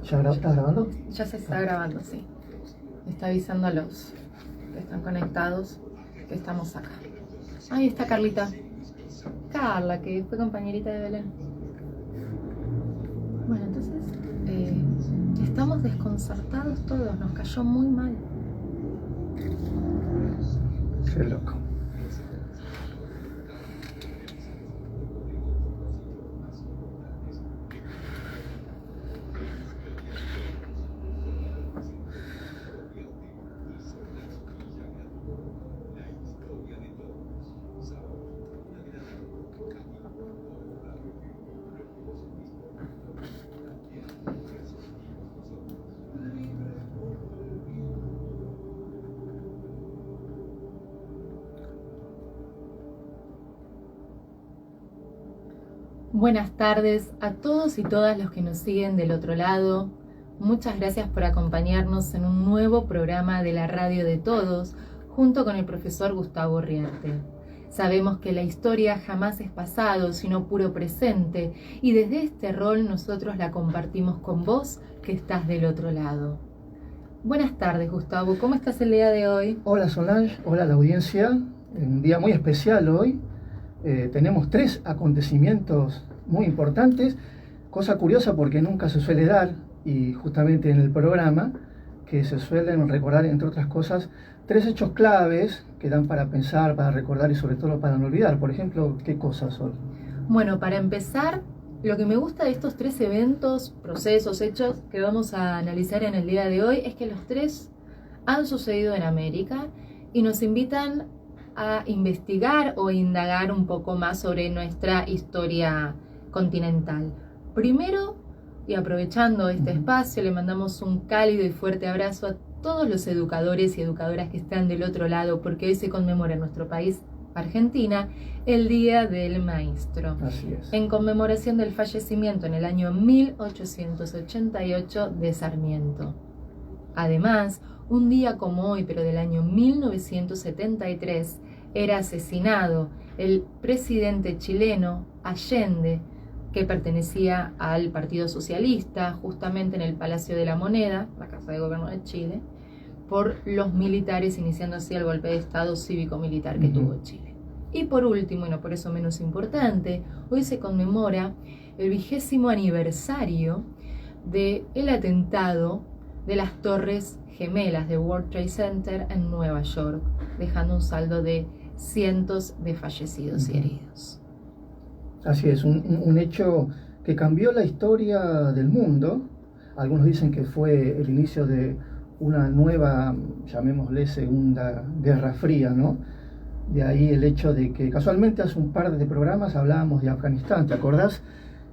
¿Estás grabando? Ya se está grabando, sí. Está avisando a los que están conectados que estamos acá. Ahí está Carlita. Carla, que fue compañerita de Belén. Bueno, entonces estamos desconcertados todos. Nos cayó muy mal. Qué loco. Buenas tardes a todos y todas los que nos siguen del otro lado. Muchas gracias por acompañarnos en un nuevo programa de la Radio de Todos, junto con el profesor Gustavo Riarte. Sabemos que la historia jamás es pasado, sino puro presente, y desde este rol nosotros la compartimos con vos, que estás del otro lado. Buenas tardes, Gustavo. ¿Cómo estás el día de hoy? Hola Solange, hola a la audiencia. Un día muy especial hoy. Tenemos 3 acontecimientos muy importantes, cosa curiosa porque nunca se suele dar, y justamente en el programa, que se suelen recordar, entre otras cosas, 3 hechos claves que dan para pensar, para recordar y sobre todo para no olvidar. Por ejemplo, ¿qué cosas son? Bueno, para empezar, lo que me gusta de estos 3 eventos, procesos, hechos que vamos a analizar en el día de hoy es que los 3 han sucedido en América y nos invitan a investigar o indagar un poco más sobre nuestra historia continental. Primero, y aprovechando este espacio, le mandamos un cálido y fuerte abrazo a todos los educadores y educadoras que están del otro lado, porque hoy se conmemora en nuestro país, Argentina, el Día del Maestro. Así es. En conmemoración del fallecimiento en el año 1888 de Sarmiento. Además, un día como hoy, pero del año 1973, era asesinado el presidente chileno Allende, que pertenecía al Partido Socialista, justamente en el Palacio de la Moneda, la Casa de Gobierno de Chile, por los militares, iniciando así el golpe de Estado cívico-militar que tuvo Chile. Y por último, y no por eso menos importante, hoy se conmemora el 20º aniversario del atentado de las Torres Gemelas de World Trade Center en Nueva York, dejando un saldo de cientos de fallecidos y heridos. Así es, un hecho que cambió la historia del mundo. Algunos dicen que fue el inicio de una nueva, llamémosle, Segunda Guerra Fría, ¿no? De ahí el hecho de que casualmente hace un par de programas hablábamos de Afganistán, ¿te acordás?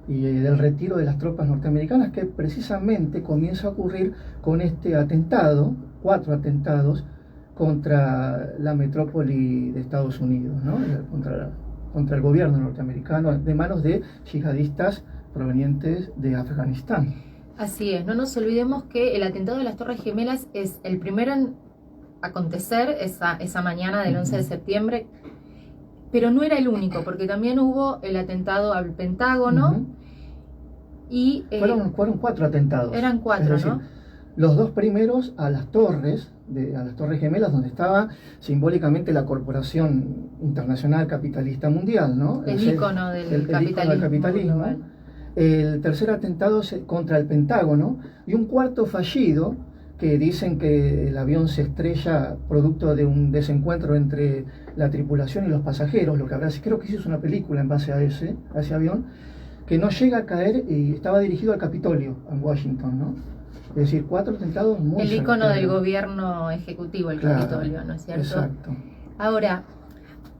Y del retiro de las tropas norteamericanas, que precisamente comienza a ocurrir con este atentado, 4 atentados contra la metrópoli de Estados Unidos, ¿no? Contra el gobierno norteamericano, de manos de yihadistas provenientes de Afganistán. Así es, no nos olvidemos que el atentado de las Torres Gemelas es el primero en acontecer esa mañana del 11 de septiembre, pero no era el único, porque también hubo el atentado al Pentágono y... Fueron 4 atentados. Eran 4, es decir, ¿no? Los 2 primeros a las Torres Gemelas, donde estaba simbólicamente la Corporación Internacional Capitalista Mundial, ¿no? El ícono del capitalismo. El tercer atentado contra el Pentágono, y un cuarto fallido, que dicen que el avión se estrella producto de un desencuentro entre la tripulación y los pasajeros, lo que habrá, creo que hizo una película en base a ese avión, que no llega a caer y estaba dirigido al Capitolio, en Washington, ¿no? Es decir, 4 atentados muy el icono del gobierno ejecutivo, el Capitolio, ¿no es cierto? Exacto. Ahora,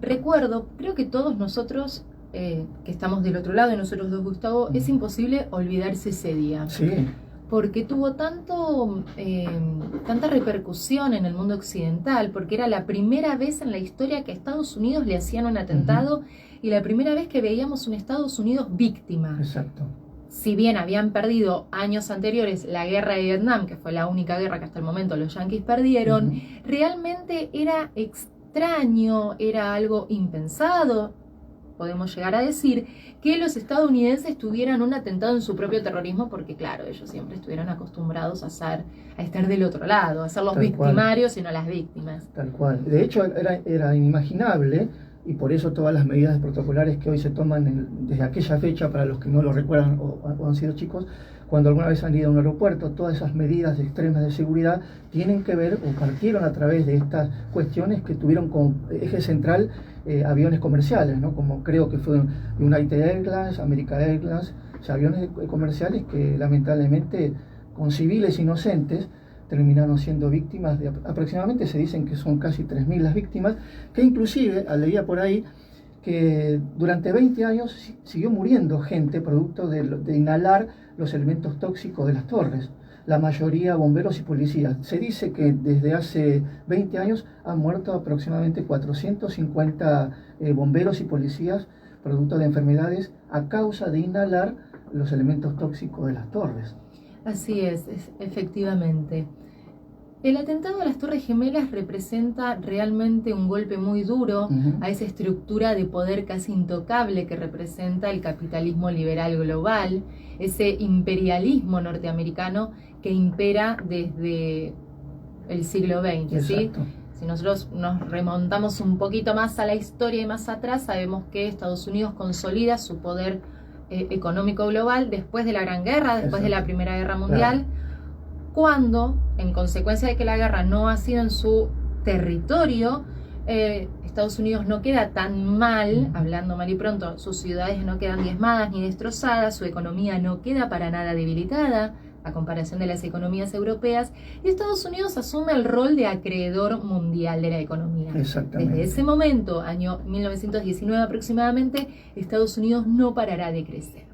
recuerdo, creo que todos nosotros que estamos del otro lado, y nosotros dos, Gustavo, es imposible olvidarse ese día. Sí. Porque tuvo tanta repercusión en el mundo occidental, porque era la primera vez en la historia que a Estados Unidos le hacían un atentado y la primera vez que veíamos un Estados Unidos víctima. Exacto. Si bien habían perdido años anteriores la guerra de Vietnam, que fue la única guerra que hasta el momento los yanquis perdieron, realmente era extraño, era algo impensado, podemos llegar a decir, que los estadounidenses tuvieran un atentado en su propio terrorismo, porque claro, ellos siempre estuvieron acostumbrados a estar del otro lado, a ser los victimarios y no las víctimas. Tal cual. De hecho, era inimaginable, y por eso todas las medidas protocolares que hoy se toman desde aquella fecha, para los que no lo recuerdan o han sido chicos, cuando alguna vez han ido a un aeropuerto, todas esas medidas extremas de seguridad tienen que ver o partieron a través de estas cuestiones que tuvieron como eje central aviones comerciales, ¿no? Como creo que fue United Airlines, American Airlines, o sea, aviones comerciales que lamentablemente con civiles inocentes terminaron siendo víctimas de aproximadamente, se dicen que son casi 3.000 las víctimas, que inclusive, leía por ahí, que durante 20 años siguió muriendo gente producto de inhalar los elementos tóxicos de las torres, la mayoría bomberos y policías. Se dice que desde hace 20 años han muerto aproximadamente 450 bomberos y policías producto de enfermedades a causa de inhalar los elementos tóxicos de las torres. Así es, efectivamente. El atentado a las Torres Gemelas representa realmente un golpe muy duro a esa estructura de poder casi intocable que representa el capitalismo liberal global, ese imperialismo norteamericano que impera desde el siglo XX, ¿sí? Si nosotros nos remontamos un poquito más a la historia y más atrás, sabemos que Estados Unidos consolida su poder económico global después de la Gran Guerra, después de la Primera Guerra Mundial, cuando, en consecuencia de que la guerra no ha sido en su territorio, Estados Unidos no queda tan mal, hablando mal y pronto, sus ciudades no quedan diezmadas ni destrozadas, su economía no queda para nada debilitada, a comparación de las economías europeas, y Estados Unidos asume el rol de acreedor mundial de la economía. Desde ese momento, año 1919 aproximadamente, Estados Unidos no parará de crecer.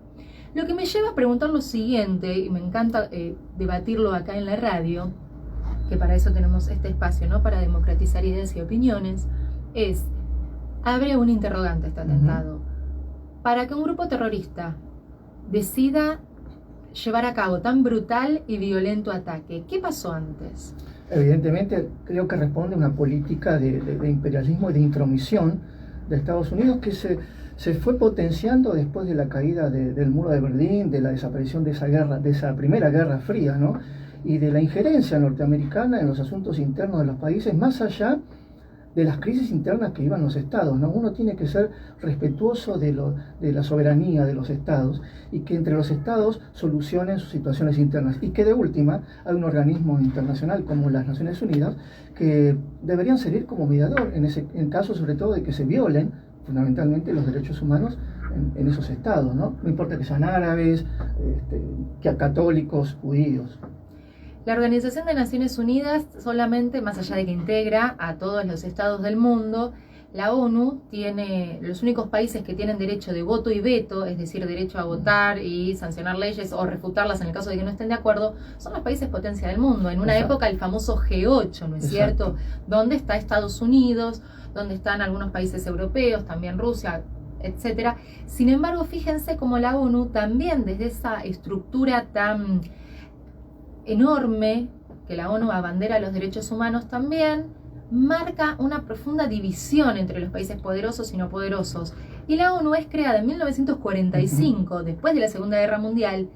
Lo que me lleva a preguntar lo siguiente, y me encanta debatirlo acá en la radio, que para eso tenemos este espacio, ¿no? Para democratizar ideas y opiniones, es, abre un interrogante a este atentado. Para que un grupo terrorista decida llevar a cabo tan brutal y violento ataque, ¿qué pasó antes? Evidentemente, creo que responde a una política de imperialismo y de intromisión de Estados Unidos que se fue potenciando después de la caída del muro de Berlín, de la desaparición de esa guerra, de esa primera guerra fría, ¿no? Y de la injerencia norteamericana en los asuntos internos de los países, más allá de las crisis internas que iban los estados, ¿no? Uno tiene que ser respetuoso de la soberanía de los estados y que entre los estados solucionen sus situaciones internas, y que de última hay un organismo internacional como las Naciones Unidas que deberían servir como mediador en caso sobre todo de que se violen fundamentalmente los derechos humanos en esos estados, ¿no? No importa que sean árabes, que católicos, judíos. La Organización de Naciones Unidas solamente, más allá de que integra a todos los estados del mundo, la ONU tiene, los únicos países que tienen derecho de voto y veto, es decir, derecho a votar y sancionar leyes o refutarlas en el caso de que no estén de acuerdo, son los países potencia del mundo. En una época el famoso G8, ¿no es cierto? Donde está Estados Unidos, donde están algunos países europeos, también Rusia, etcétera. Sin embargo, fíjense cómo la ONU también, desde esa estructura tan enorme que la ONU abandera los derechos humanos, también marca una profunda división entre los países poderosos y no poderosos. Y la ONU es creada en 1945, después de la Segunda Guerra Mundial,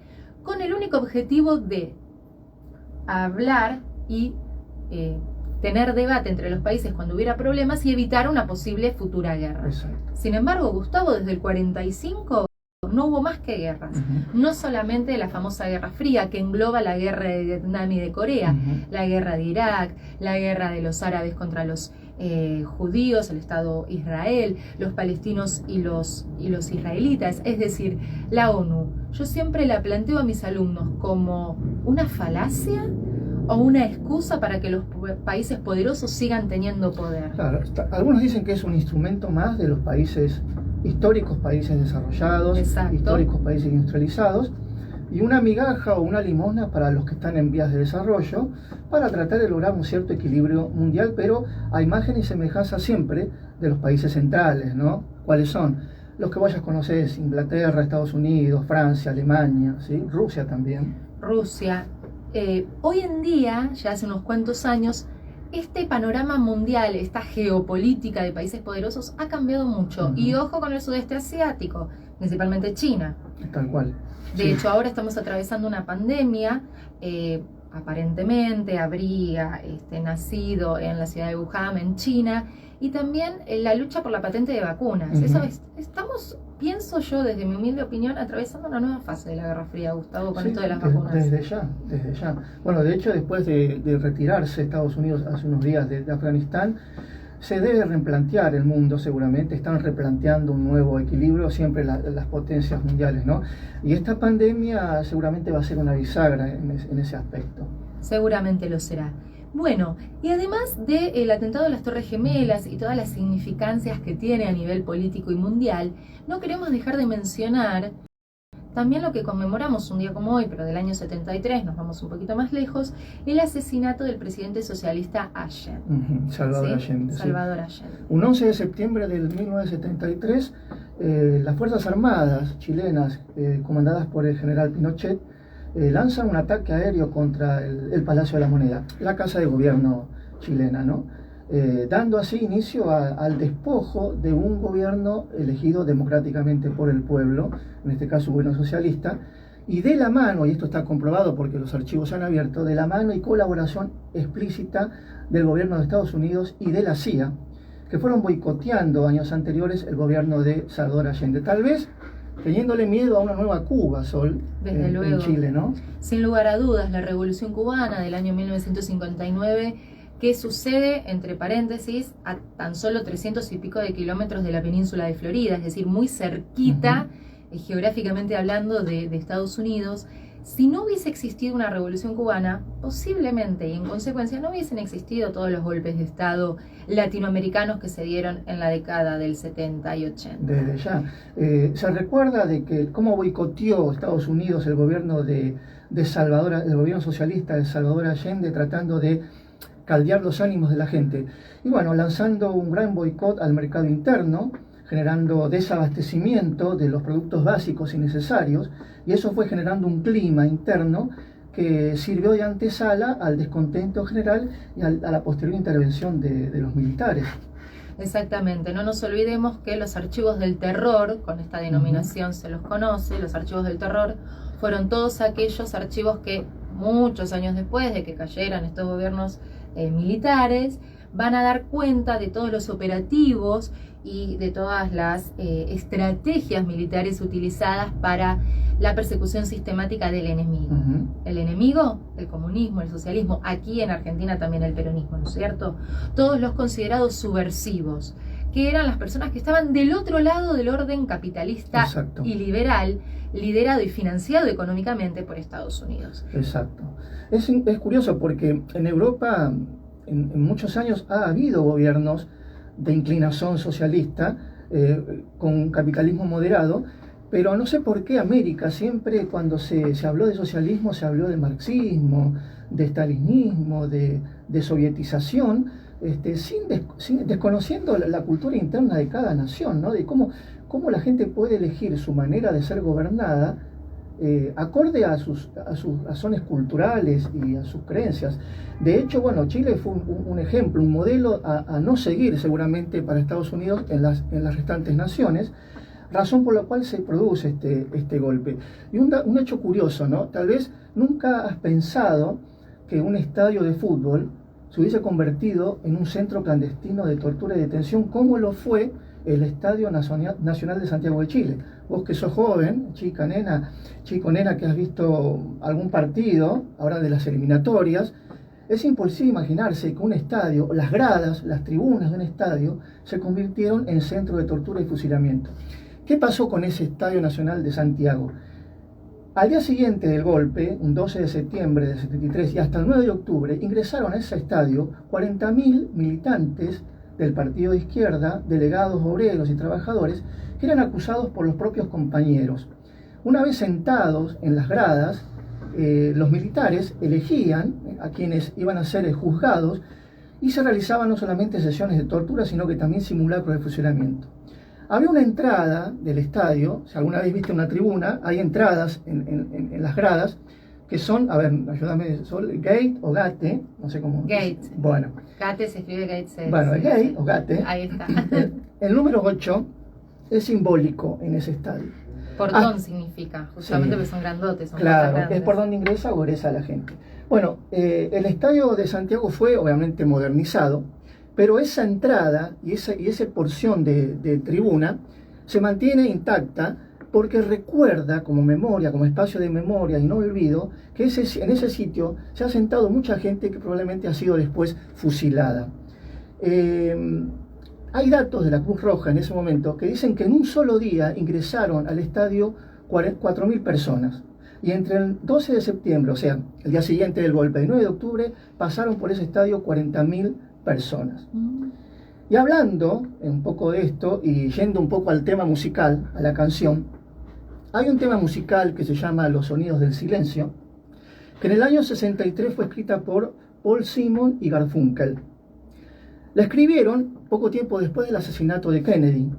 con el único objetivo de hablar y tener debate entre los países cuando hubiera problemas y evitar una posible futura guerra. Sin embargo, Gustavo, desde el 45 no hubo más que guerras, no solamente la famosa Guerra Fría, que engloba la guerra de Vietnam y de Corea, la guerra de Irak, la guerra de los árabes contra los judíos, el Estado Israel, los palestinos y los israelitas. Es decir, la ONU, yo siempre la planteo a mis alumnos como una falacia o una excusa para que los países poderosos sigan teniendo poder. Claro, algunos dicen que es un instrumento más de los países históricos, países desarrollados, históricos países industrializados, y una migaja o una limosna para los que están en vías de desarrollo, para tratar de lograr un cierto equilibrio mundial, pero a imagen y semejanza siempre de los países centrales, ¿no? ¿Cuáles son? Los que vos ya conocés: Inglaterra, Estados Unidos, Francia, Alemania, ¿sí? Rusia también. Rusia. Hoy en día, ya hace unos cuantos años, este panorama mundial, esta geopolítica de países poderosos ha cambiado mucho. Y ojo con el sudeste asiático, principalmente China. Tal cual. De hecho, ahora estamos atravesando una pandemia. Aparentemente habría nacido en la ciudad de Wuhan, en China, y también la lucha por la patente de vacunas. Eso estamos, pienso yo, desde mi humilde opinión, atravesando una nueva fase de la Guerra Fría, Gustavo, con esto de las vacunas. Desde ya. Bueno, de hecho, después de retirarse Estados Unidos hace unos días de Afganistán, se debe replantear el mundo seguramente, están replanteando un nuevo equilibrio, siempre las potencias mundiales, ¿no? Y esta pandemia seguramente va a ser una bisagra en ese aspecto. Seguramente lo será. Bueno, y además del atentado de las Torres Gemelas y todas las significancias que tiene a nivel político y mundial, no queremos dejar de mencionar también lo que conmemoramos un día como hoy, pero del año 73, nos vamos un poquito más lejos, el asesinato del presidente socialista Allende. Salvador Allende. Salvador Allende. Un 11 de septiembre del 1973, las Fuerzas Armadas chilenas, comandadas por el general Pinochet, lanzan un ataque aéreo contra el Palacio de la Moneda, la casa de gobierno chilena, ¿no? Dando así inicio al despojo de un gobierno elegido democráticamente por el pueblo, en este caso un gobierno socialista, y de la mano, y esto está comprobado porque los archivos se han abierto, de la mano y colaboración explícita del gobierno de Estados Unidos y de la CIA, que fueron boicoteando años anteriores el gobierno de Salvador Allende, tal vez teniéndole miedo a una nueva Cuba, Sol, en Chile, ¿no? Sin lugar a dudas, la Revolución Cubana del año 1959, que sucede, entre paréntesis, a tan solo 300 y pico de kilómetros de la península de Florida, es decir, muy cerquita, geográficamente hablando, de Estados Unidos. Si no hubiese existido una revolución cubana, posiblemente y en consecuencia no hubiesen existido todos los golpes de Estado latinoamericanos que se dieron en la década del 70 y 80. Desde ya. Se recuerda de que cómo boicoteó Estados Unidos el gobierno de Salvador, el gobierno socialista de Salvador Allende, tratando de caldear los ánimos de la gente. Y bueno, lanzando un gran boicot al mercado interno, generando desabastecimiento de los productos básicos y necesarios, y eso fue generando un clima interno que sirvió de antesala al descontento general y a la posterior intervención de los militares. Exactamente, no nos olvidemos que los archivos del terror, con esta denominación se los conoce, los archivos del terror fueron todos aquellos archivos que muchos años después de que cayeran estos gobiernos militares, van a dar cuenta de todos los operativos y de todas las estrategias militares utilizadas para la persecución sistemática del enemigo. El enemigo, el comunismo, el socialismo, aquí en Argentina también el peronismo, ¿no es cierto? Todos los considerados subversivos, que eran las personas que estaban del otro lado del orden capitalista y liberal, liderado y financiado económicamente por Estados Unidos. Exacto. Es curioso porque en Europa en muchos años ha habido gobiernos de inclinación socialista con capitalismo moderado, pero no sé por qué América siempre cuando se habló de socialismo se habló de marxismo, de stalinismo, de sovietización, desconociendo la cultura interna de cada nación, ¿no? De cómo la gente puede elegir su manera de ser gobernada acorde a sus razones culturales y a sus creencias. De hecho, bueno, Chile fue un ejemplo, un modelo a no seguir seguramente para Estados Unidos en las restantes naciones, razón por la cual se produce este golpe. Y un hecho curioso, ¿no? Tal vez nunca has pensado que un estadio de fútbol se hubiese convertido en un centro clandestino de tortura y detención, como lo fue el Estadio Nacional de Santiago de Chile. Vos que sos joven, chico, nena, que has visto algún partido, ahora de las eliminatorias, es imposible imaginarse que un estadio, las gradas, las tribunas de un estadio, se convirtieron en centro de tortura y fusilamiento. ¿Qué pasó con ese Estadio Nacional de Santiago? Al día siguiente del golpe, un 12 de septiembre del 73 y hasta el 9 de octubre, ingresaron a ese estadio 40.000 militantes del partido de izquierda, delegados, obreros y trabajadores, que eran acusados por los propios compañeros. Una vez sentados en las gradas, los militares elegían a quienes iban a ser juzgados y se realizaban no solamente sesiones de tortura, sino que también simulacros de fusilamiento. Había una entrada del estadio, si alguna vez viste una tribuna, hay entradas en las gradas, que son, a ver, ayúdame, son Gate o Gate, no sé cómo. Gate. Bueno. Gate se escribe Gate. Bueno, el sí, Gate sí. o Gate. Ahí está. El número 8 es simbólico en ese estadio. Portón significa, justamente porque son grandotes. Son claro, es por donde ingresa o egresa la gente. Bueno, el estadio de Santiago fue obviamente modernizado, pero esa entrada y esa porción de tribuna se mantiene intacta porque recuerda como memoria, como espacio de memoria y no olvido, que en ese sitio se ha sentado mucha gente que probablemente ha sido después fusilada. Hay datos de la Cruz Roja en ese momento que dicen que en un solo día ingresaron al estadio 4.000 personas. Y entre el 12 de septiembre, o sea, el día siguiente del golpe, el 9 de octubre, pasaron por ese estadio 40.000 personas. Y hablando un poco de esto y yendo un poco al tema musical, a la canción, hay un tema musical que se llama Los Sonidos del Silencio, que en el año 63 fue escrita por Paul Simon y Garfunkel. La escribieron poco tiempo después del asesinato de Kennedy.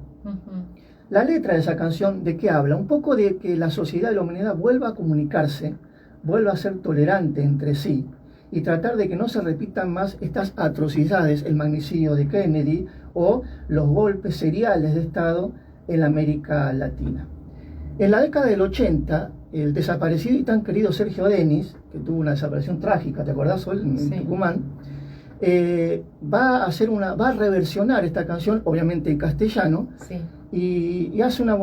La letra de esa canción, ¿de qué habla? Un poco de que la sociedad y la humanidad vuelva a comunicarse, vuelva a ser tolerante entre sí y tratar de que no se repitan más estas atrocidades, el magnicidio de Kennedy o los golpes seriales de Estado en la América Latina. En la década del 80, el desaparecido y tan querido Sergio Denis, que tuvo una desaparición trágica, ¿te acordás, Sol? En Tucumán, va a reversionar esta canción, obviamente en castellano, y hace una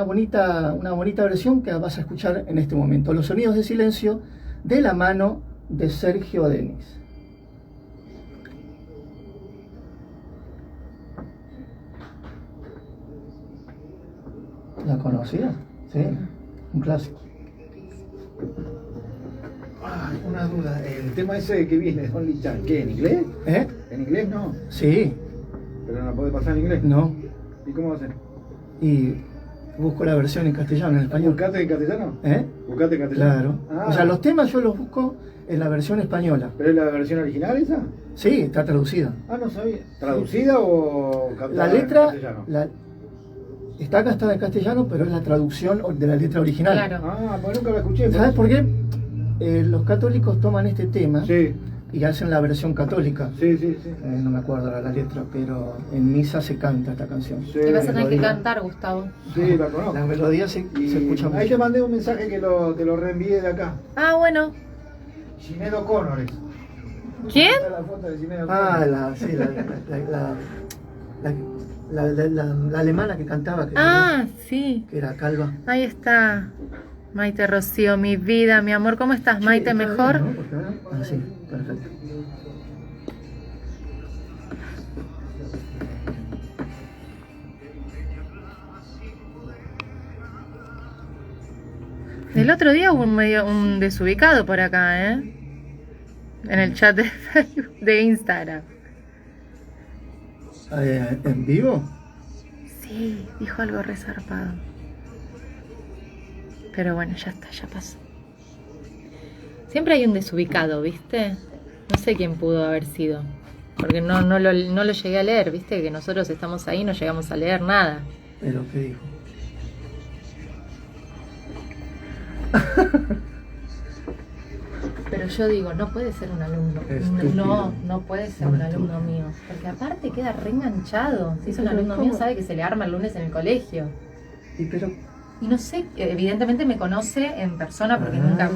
bonita versión que vas a escuchar en este momento. Los Sonidos de Silencio, de la mano de Sergio Denis. ¿La conocía? Sí, un clásico. Una duda, el tema ese que viene, Only Child, ¿qué? ¿En inglés? ¿En inglés no? Sí. ¿Pero no la podés pasar en inglés? No. ¿Y cómo va a ser? Y busco la versión en castellano, en español. ¿Buscaste en castellano? ¿Buscaste en castellano? Claro. O sea, los temas yo los busco en la versión española. ¿Pero es la versión original esa? Sí, está traducida. No sabía. ¿Traducida o captada la letra, en castellano? Está gastada en castellano, pero es la traducción de la letra original. Claro. Pues nunca la escuché. ¿Sabes por qué? Los católicos toman este tema sí. Y hacen la versión católica. Sí. No me acuerdo la letra, pero en misa se canta esta canción. Sí, y vas a tener que cantar, Gustavo. Sí, la conozco. La melodía se escucha mucho. Ahí te mandé un mensaje que te lo reenvié de acá. Bueno. Sinéad O'Connor es. ¿Quién? La foto de Sinéad O'Connor. La alemana que cantaba. Sí. Que era calva. Ahí está. Maite Rocío, mi vida, mi amor, ¿cómo estás, Maite? ¿Mejor? Bien, ¿no? Sí, perfecto. El otro día hubo un desubicado por acá, en el chat de Facebook, de Instagram. ¿En vivo? Sí, dijo algo resarpado. Pero bueno, ya está, ya pasó. Siempre hay un desubicado, ¿viste? No sé quién pudo haber sido. Porque no lo llegué a leer, ¿viste? Que nosotros estamos ahí y no llegamos a leer nada. ¿Pero qué dijo? Pero yo digo, no puede ser un alumno. No puede ser un alumno mío. Porque aparte queda reenganchado. Si es un alumno mío, sabe que se le arma el lunes en el colegio. Y no sé, evidentemente me conoce en persona porque nunca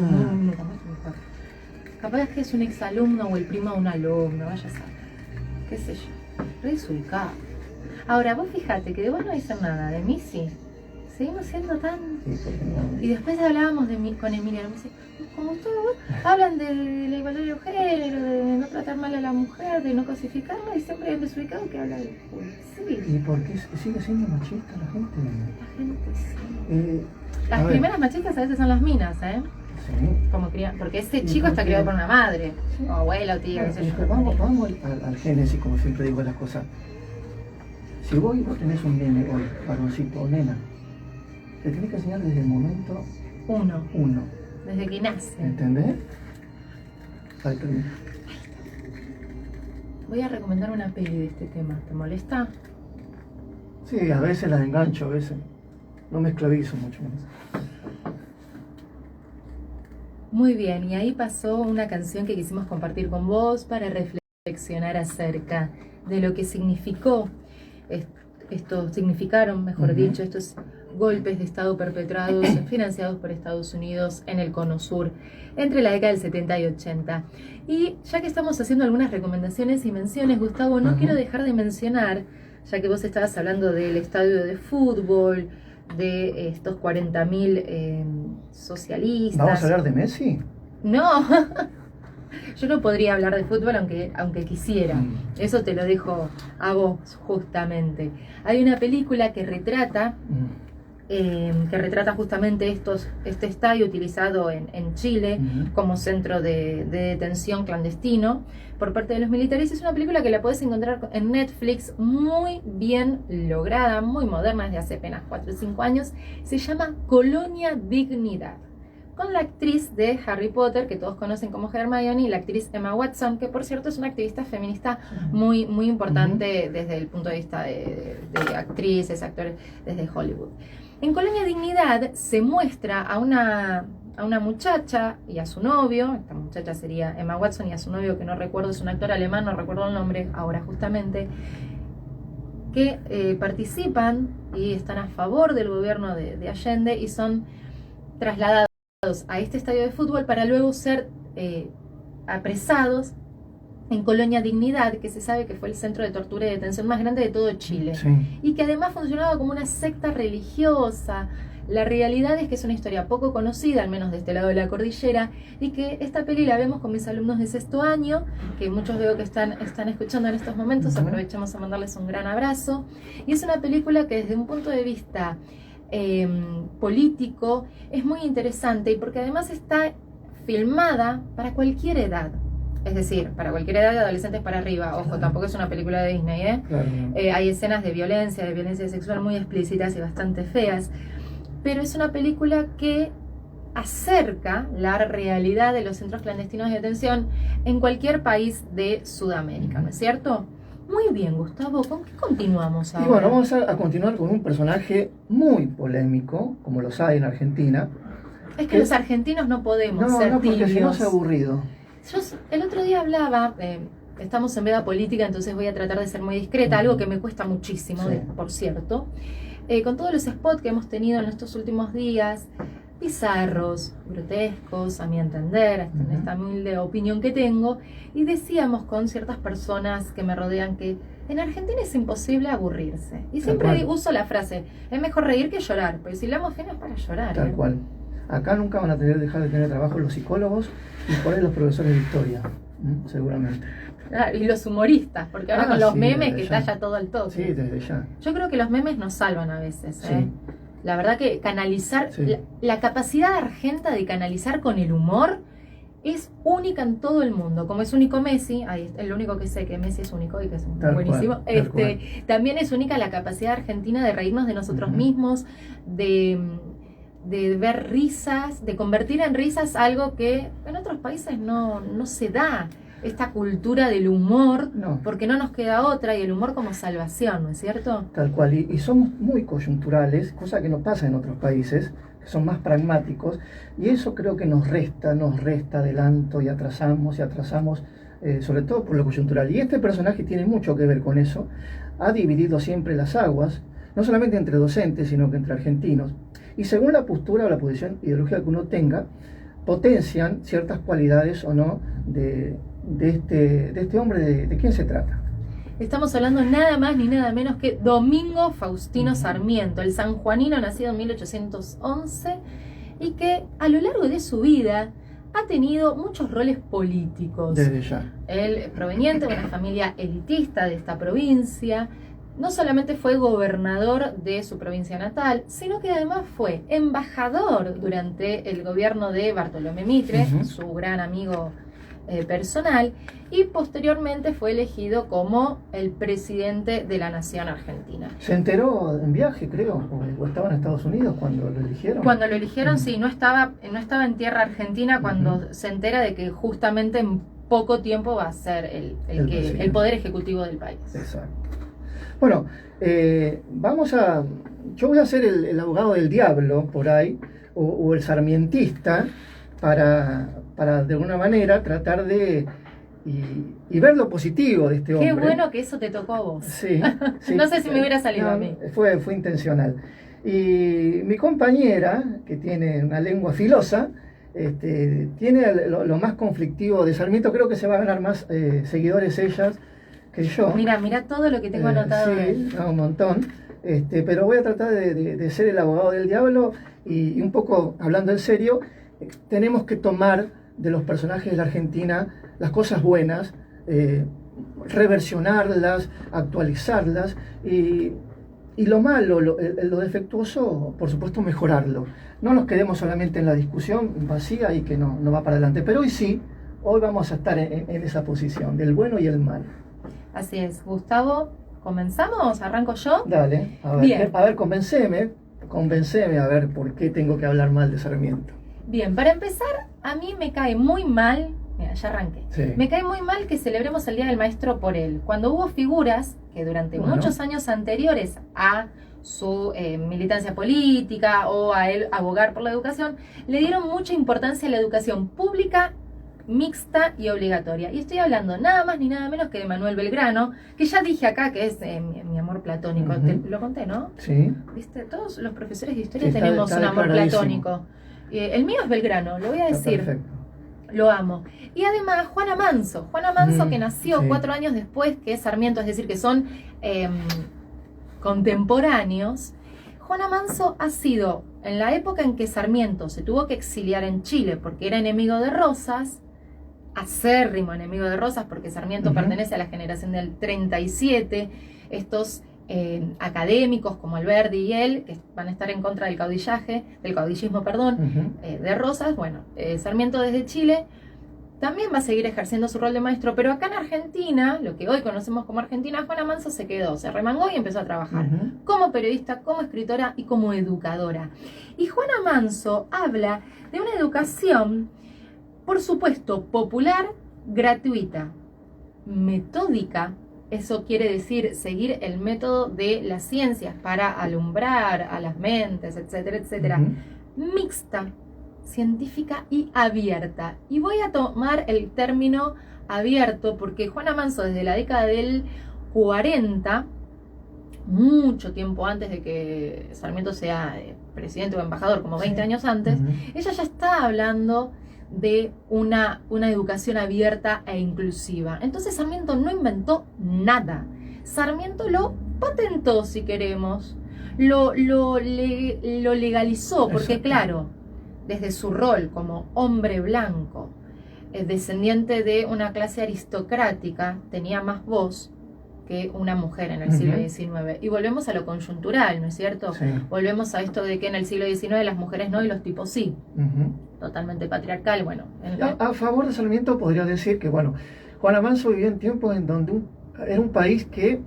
capaz que es un exalumno o el primo de un alumno, vaya a saber. Qué sé yo. Re desubicado. Ahora, vos fíjate que de vos no dicen nada, de mí sí. Seguimos siendo tan... Y después hablábamos con Emiliano, me dice, como ustedes hablan de la igualdad de género, de no tratar mal a la mujer, de no cosificarla, y siempre hay un desubicado que habla de... Sí. ¿Y por qué sigue siendo machista la gente? La gente sí. Las primeras machistas a veces son las minas, Sí. Como porque ese chico está criado por una madre, o abuela o tía, qué sé yo. Vamos al génesis, como siempre digo las cosas. Si vos tenés un nene hoy, varoncito o nena, te tenés que enseñar desde el momento uno. Desde que nace. ¿Entendés? Ahí termina. Voy a recomendar una peli de este tema, ¿te molesta? Sí, a veces la engancho, a veces. No me esclavizo mucho más. Muy bien, y ahí pasó una canción que quisimos compartir con vos para reflexionar acerca de lo que significaron, mejor dicho, estos golpes de Estado perpetrados, financiados por Estados Unidos en el Cono Sur entre la década del 70 y 80. Y ya que estamos haciendo algunas recomendaciones y menciones, Gustavo, no quiero dejar de mencionar, ya que vos estabas hablando del estadio de fútbol, de estos 40.000 socialistas. ¿Vamos a hablar de Messi? No, yo no podría hablar de fútbol aunque quisiera. Eso te lo dejo a vos, justamente. Hay una película que retrata justamente este estadio utilizado en Chile como centro de detención clandestino por parte de los militares. Es una película que la podés encontrar en Netflix, muy bien lograda, muy moderna, desde hace apenas 4 o 5 años. Se llama Colonia Dignidad, con la actriz de Harry Potter, que todos conocen como Hermione, y la actriz Emma Watson, que por cierto es una activista feminista muy, muy importante desde el punto de vista de actrices, actores, desde Hollywood. En Colonia Dignidad se muestra a una muchacha y a su novio. Esta muchacha sería Emma Watson, y a su novio, que no recuerdo, es un actor alemán, no recuerdo el nombre ahora justamente, que participan y están a favor del gobierno de Allende y son trasladados a este estadio de fútbol para luego ser apresados en Colonia Dignidad, que se sabe que fue el centro de tortura y detención más grande de todo Chile, y que además funcionaba como una secta religiosa. La realidad es que es una historia poco conocida, al menos de este lado de la cordillera, y que esta peli la vemos con mis alumnos de 6º año, que muchos veo que están escuchando en estos momentos. Aprovechamos a mandarles un gran abrazo. Y es una película que desde un punto de vista político es muy interesante, y porque además está filmada para cualquier edad. Es decir, para cualquier edad, de adolescentes para arriba. Ojo, tampoco es una película de Disney, ¿eh? Claro. Hay escenas de violencia sexual muy explícitas y bastante feas, pero es una película que acerca la realidad de los centros clandestinos de detención en cualquier país de Sudamérica, ¿no es cierto? Muy bien, Gustavo, ¿con qué continuamos ahora? Y bueno, vamos a continuar con un personaje muy polémico, como los hay en Argentina. Es que los argentinos no podemos ser porque tibios. si no es aburrido. Yo el otro día hablaba, estamos en veda política, entonces voy a tratar de ser muy discreta, algo que me cuesta muchísimo, por cierto. Con todos los spots que hemos tenido en estos últimos días, bizarros, grotescos, a mi entender, en esta humilde opinión que tengo, y decíamos con ciertas personas que me rodean que en Argentina es imposible aburrirse. Y siempre uso la frase, es mejor reír que llorar, porque si hablamos bien es para llorar. Tal cual. Acá nunca van a dejar de tener trabajo los psicólogos y por ahí los profesores de historia, seguramente. Y los humoristas, porque ahora con los memes que está ya todo al toque. Sí, desde ya. Yo creo que los memes nos salvan a veces, ¿eh? La verdad que canalizar, la capacidad argenta de canalizar con el humor es única en todo el mundo. Como es único Messi, es lo único que sé, que Messi es único y que es buenísimo. También es única la capacidad argentina de reírnos de nosotros mismos, de ver risas, de convertir en risas algo que en otros países no se da. Esta cultura del humor, porque no nos queda otra, y el humor como salvación, ¿no es cierto? Tal cual, y somos muy coyunturales, cosa que no pasa en otros países, que son más pragmáticos, y eso creo que nos resta adelanto, y atrasamos, sobre todo por lo coyuntural. Y este personaje tiene mucho que ver con eso, ha dividido siempre las aguas, no solamente entre docentes, sino que entre argentinos, y según la postura o la posición ideológica que uno tenga, potencian ciertas cualidades o no de este hombre. ¿De quién se trata? Estamos hablando nada más ni nada menos que Domingo Faustino Sarmiento, el sanjuanino nacido en 1811 y que a lo largo de su vida ha tenido muchos roles políticos. Desde ya. Él, proveniente de una familia elitista de esta provincia, no solamente fue gobernador de su provincia natal, sino que además fue embajador durante el gobierno de Bartolomé Mitre, su gran amigo personal, y posteriormente fue elegido como el presidente de la nación argentina. ¿Se enteró en viaje, creo, o estaba en Estados Unidos cuando lo eligieron? Cuando lo eligieron, sí, no estaba en tierra argentina cuando se entera de que justamente en poco tiempo va a ser el poder ejecutivo del país. Exacto. Bueno, yo voy a ser el abogado del diablo por ahí, o el sarmientista, para de alguna manera tratar de y ver lo positivo de este hombre. Qué bueno que eso te tocó a vos. Sí, sí. No sé si me hubiera salido a mí. Fue intencional. Y mi compañera, que tiene una lengua filosa, tiene lo más conflictivo de Sarmiento. Creo que se va a ganar más seguidores ellas que yo. Mira todo lo que tengo anotado. Sí, un montón. Pero voy a tratar de ser el abogado del diablo y un poco, hablando en serio, tenemos que tomar de los personajes de la Argentina las cosas buenas, reversionarlas, actualizarlas y lo malo, lo defectuoso, por supuesto, mejorarlo. No nos quedemos solamente en la discusión vacía y que no va para adelante. Pero hoy vamos a estar en esa posición, del bueno y el mal. Así es. Gustavo, ¿comenzamos? ¿Arranco yo? Dale, a ver, convenceme a ver por qué tengo que hablar mal de Sarmiento. Bien, para empezar, a mí me cae muy mal, mira, ya arranqué, sí. Me cae muy mal que celebremos el Día del Maestro por él, cuando hubo figuras que durante muchos años anteriores a su militancia política o a él abogar por la educación, le dieron mucha importancia a la educación pública, mixta y obligatoria. Y estoy hablando nada más ni nada menos que de Manuel Belgrano, que ya dije acá que es mi amor platónico. Te lo conté, ¿no? Sí. ¿Viste? Todos los profesores de historia tenemos un amor platónico. El mío es Belgrano, lo voy a decir. Perfecto. Lo amo. Y además Juana Manso. Que nació 4 años después que Sarmiento, es decir, que son contemporáneos. Juana Manso ha sido, en la época en que Sarmiento se tuvo que exiliar en Chile porque era enemigo de Rosas, acérrimo enemigo de Rosas, porque Sarmiento pertenece a la generación del 37, estos académicos como Alberdi y él, que van a estar en contra del caudillismo, de Rosas. Bueno, Sarmiento desde Chile también va a seguir ejerciendo su rol de maestro, pero acá en Argentina, lo que hoy conocemos como Argentina, Juana Manso se quedó, se remangó y empezó a trabajar como periodista, como escritora y como educadora. Y Juana Manso habla de una educación, por supuesto, popular, gratuita, metódica. Eso quiere decir seguir el método de las ciencias para alumbrar a las mentes, etcétera, etcétera. Mixta, científica y abierta. Y voy a tomar el término abierto porque Juana Manso, desde la década del 40, mucho tiempo antes de que Sarmiento sea presidente o embajador, como 20 años antes, ella ya está hablando de una educación abierta e inclusiva. Entonces Sarmiento no inventó nada. Sarmiento lo patentó, si queremos, lo legalizó, porque claro, desde su rol como hombre blanco, descendiente de una clase aristocrática, tenía más voz que una mujer en el siglo XIX. Y volvemos a lo coyuntural, ¿no es cierto? Sí. Volvemos a esto de que en el siglo XIX las mujeres no y los tipos sí. Totalmente patriarcal. Bueno, a favor de Sarmiento podría decir que, bueno, Juana Manso vivió en tiempos en donde era un país que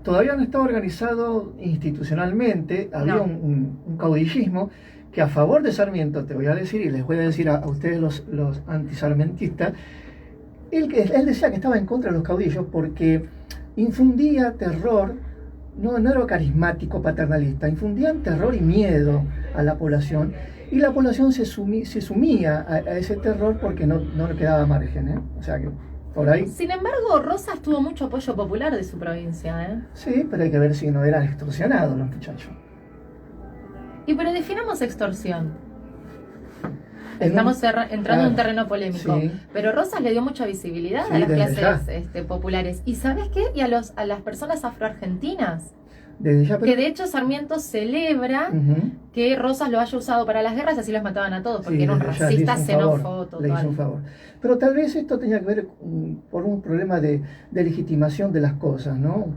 todavía no estaba organizado institucionalmente, había un caudillismo que a favor de Sarmiento, te voy a decir, y les voy a decir a ustedes los antisarmentistas, él decía que estaba en contra de los caudillos porque infundía terror, no era carismático, paternalista, infundían terror y miedo a la población, y la población se sumía a ese terror porque no le quedaba margen, O sea que por ahí. Sin embargo, Rosas tuvo mucho apoyo popular de su provincia, Sí, pero hay que ver si no eran extorsionados los muchachos. Pero definamos extorsión. Estamos entrando en un terreno polémico, pero Rosas le dio mucha visibilidad a las clases populares. ¿Y sabes qué? Y a las personas afroargentinas. Que de hecho Sarmiento celebra que Rosas lo haya usado para las guerras, así los mataban a todos, porque era un racista xenófobo total. Le hizo un favor. Pero tal vez esto tenía que ver por un problema de legitimación de las cosas, ¿no?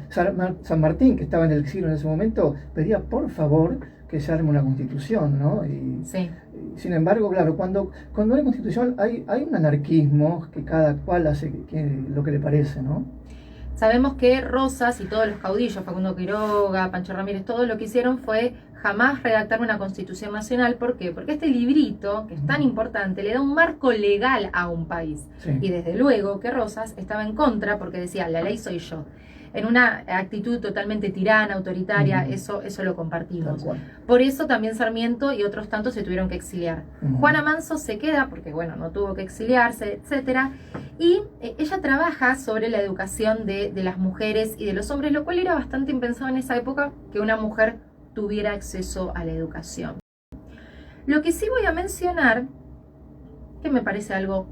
San Martín, que estaba en el exilio en ese momento, pedía por favor que se arme una constitución, ¿no? Sin embargo, claro, cuando hay constitución hay un anarquismo que cada cual hace lo que le parece, ¿no? Sabemos que Rosas y todos los caudillos, Facundo Quiroga, Pancho Ramírez, todo lo que hicieron fue jamás redactar una constitución nacional. ¿Por qué? Porque este librito, que es tan importante, le da un marco legal a un país. Y desde luego que Rosas estaba en contra porque decía, la ley soy yo. en una actitud totalmente tirana, autoritaria, eso lo compartimos. Por eso también Sarmiento y otros tantos se tuvieron que exiliar. Juana Manso se queda, porque bueno, no tuvo que exiliarse, etcétera, y ella trabaja sobre la educación de las mujeres y de los hombres, lo cual era bastante impensado en esa época que una mujer tuviera acceso a la educación. Lo que sí voy a mencionar, que me parece algo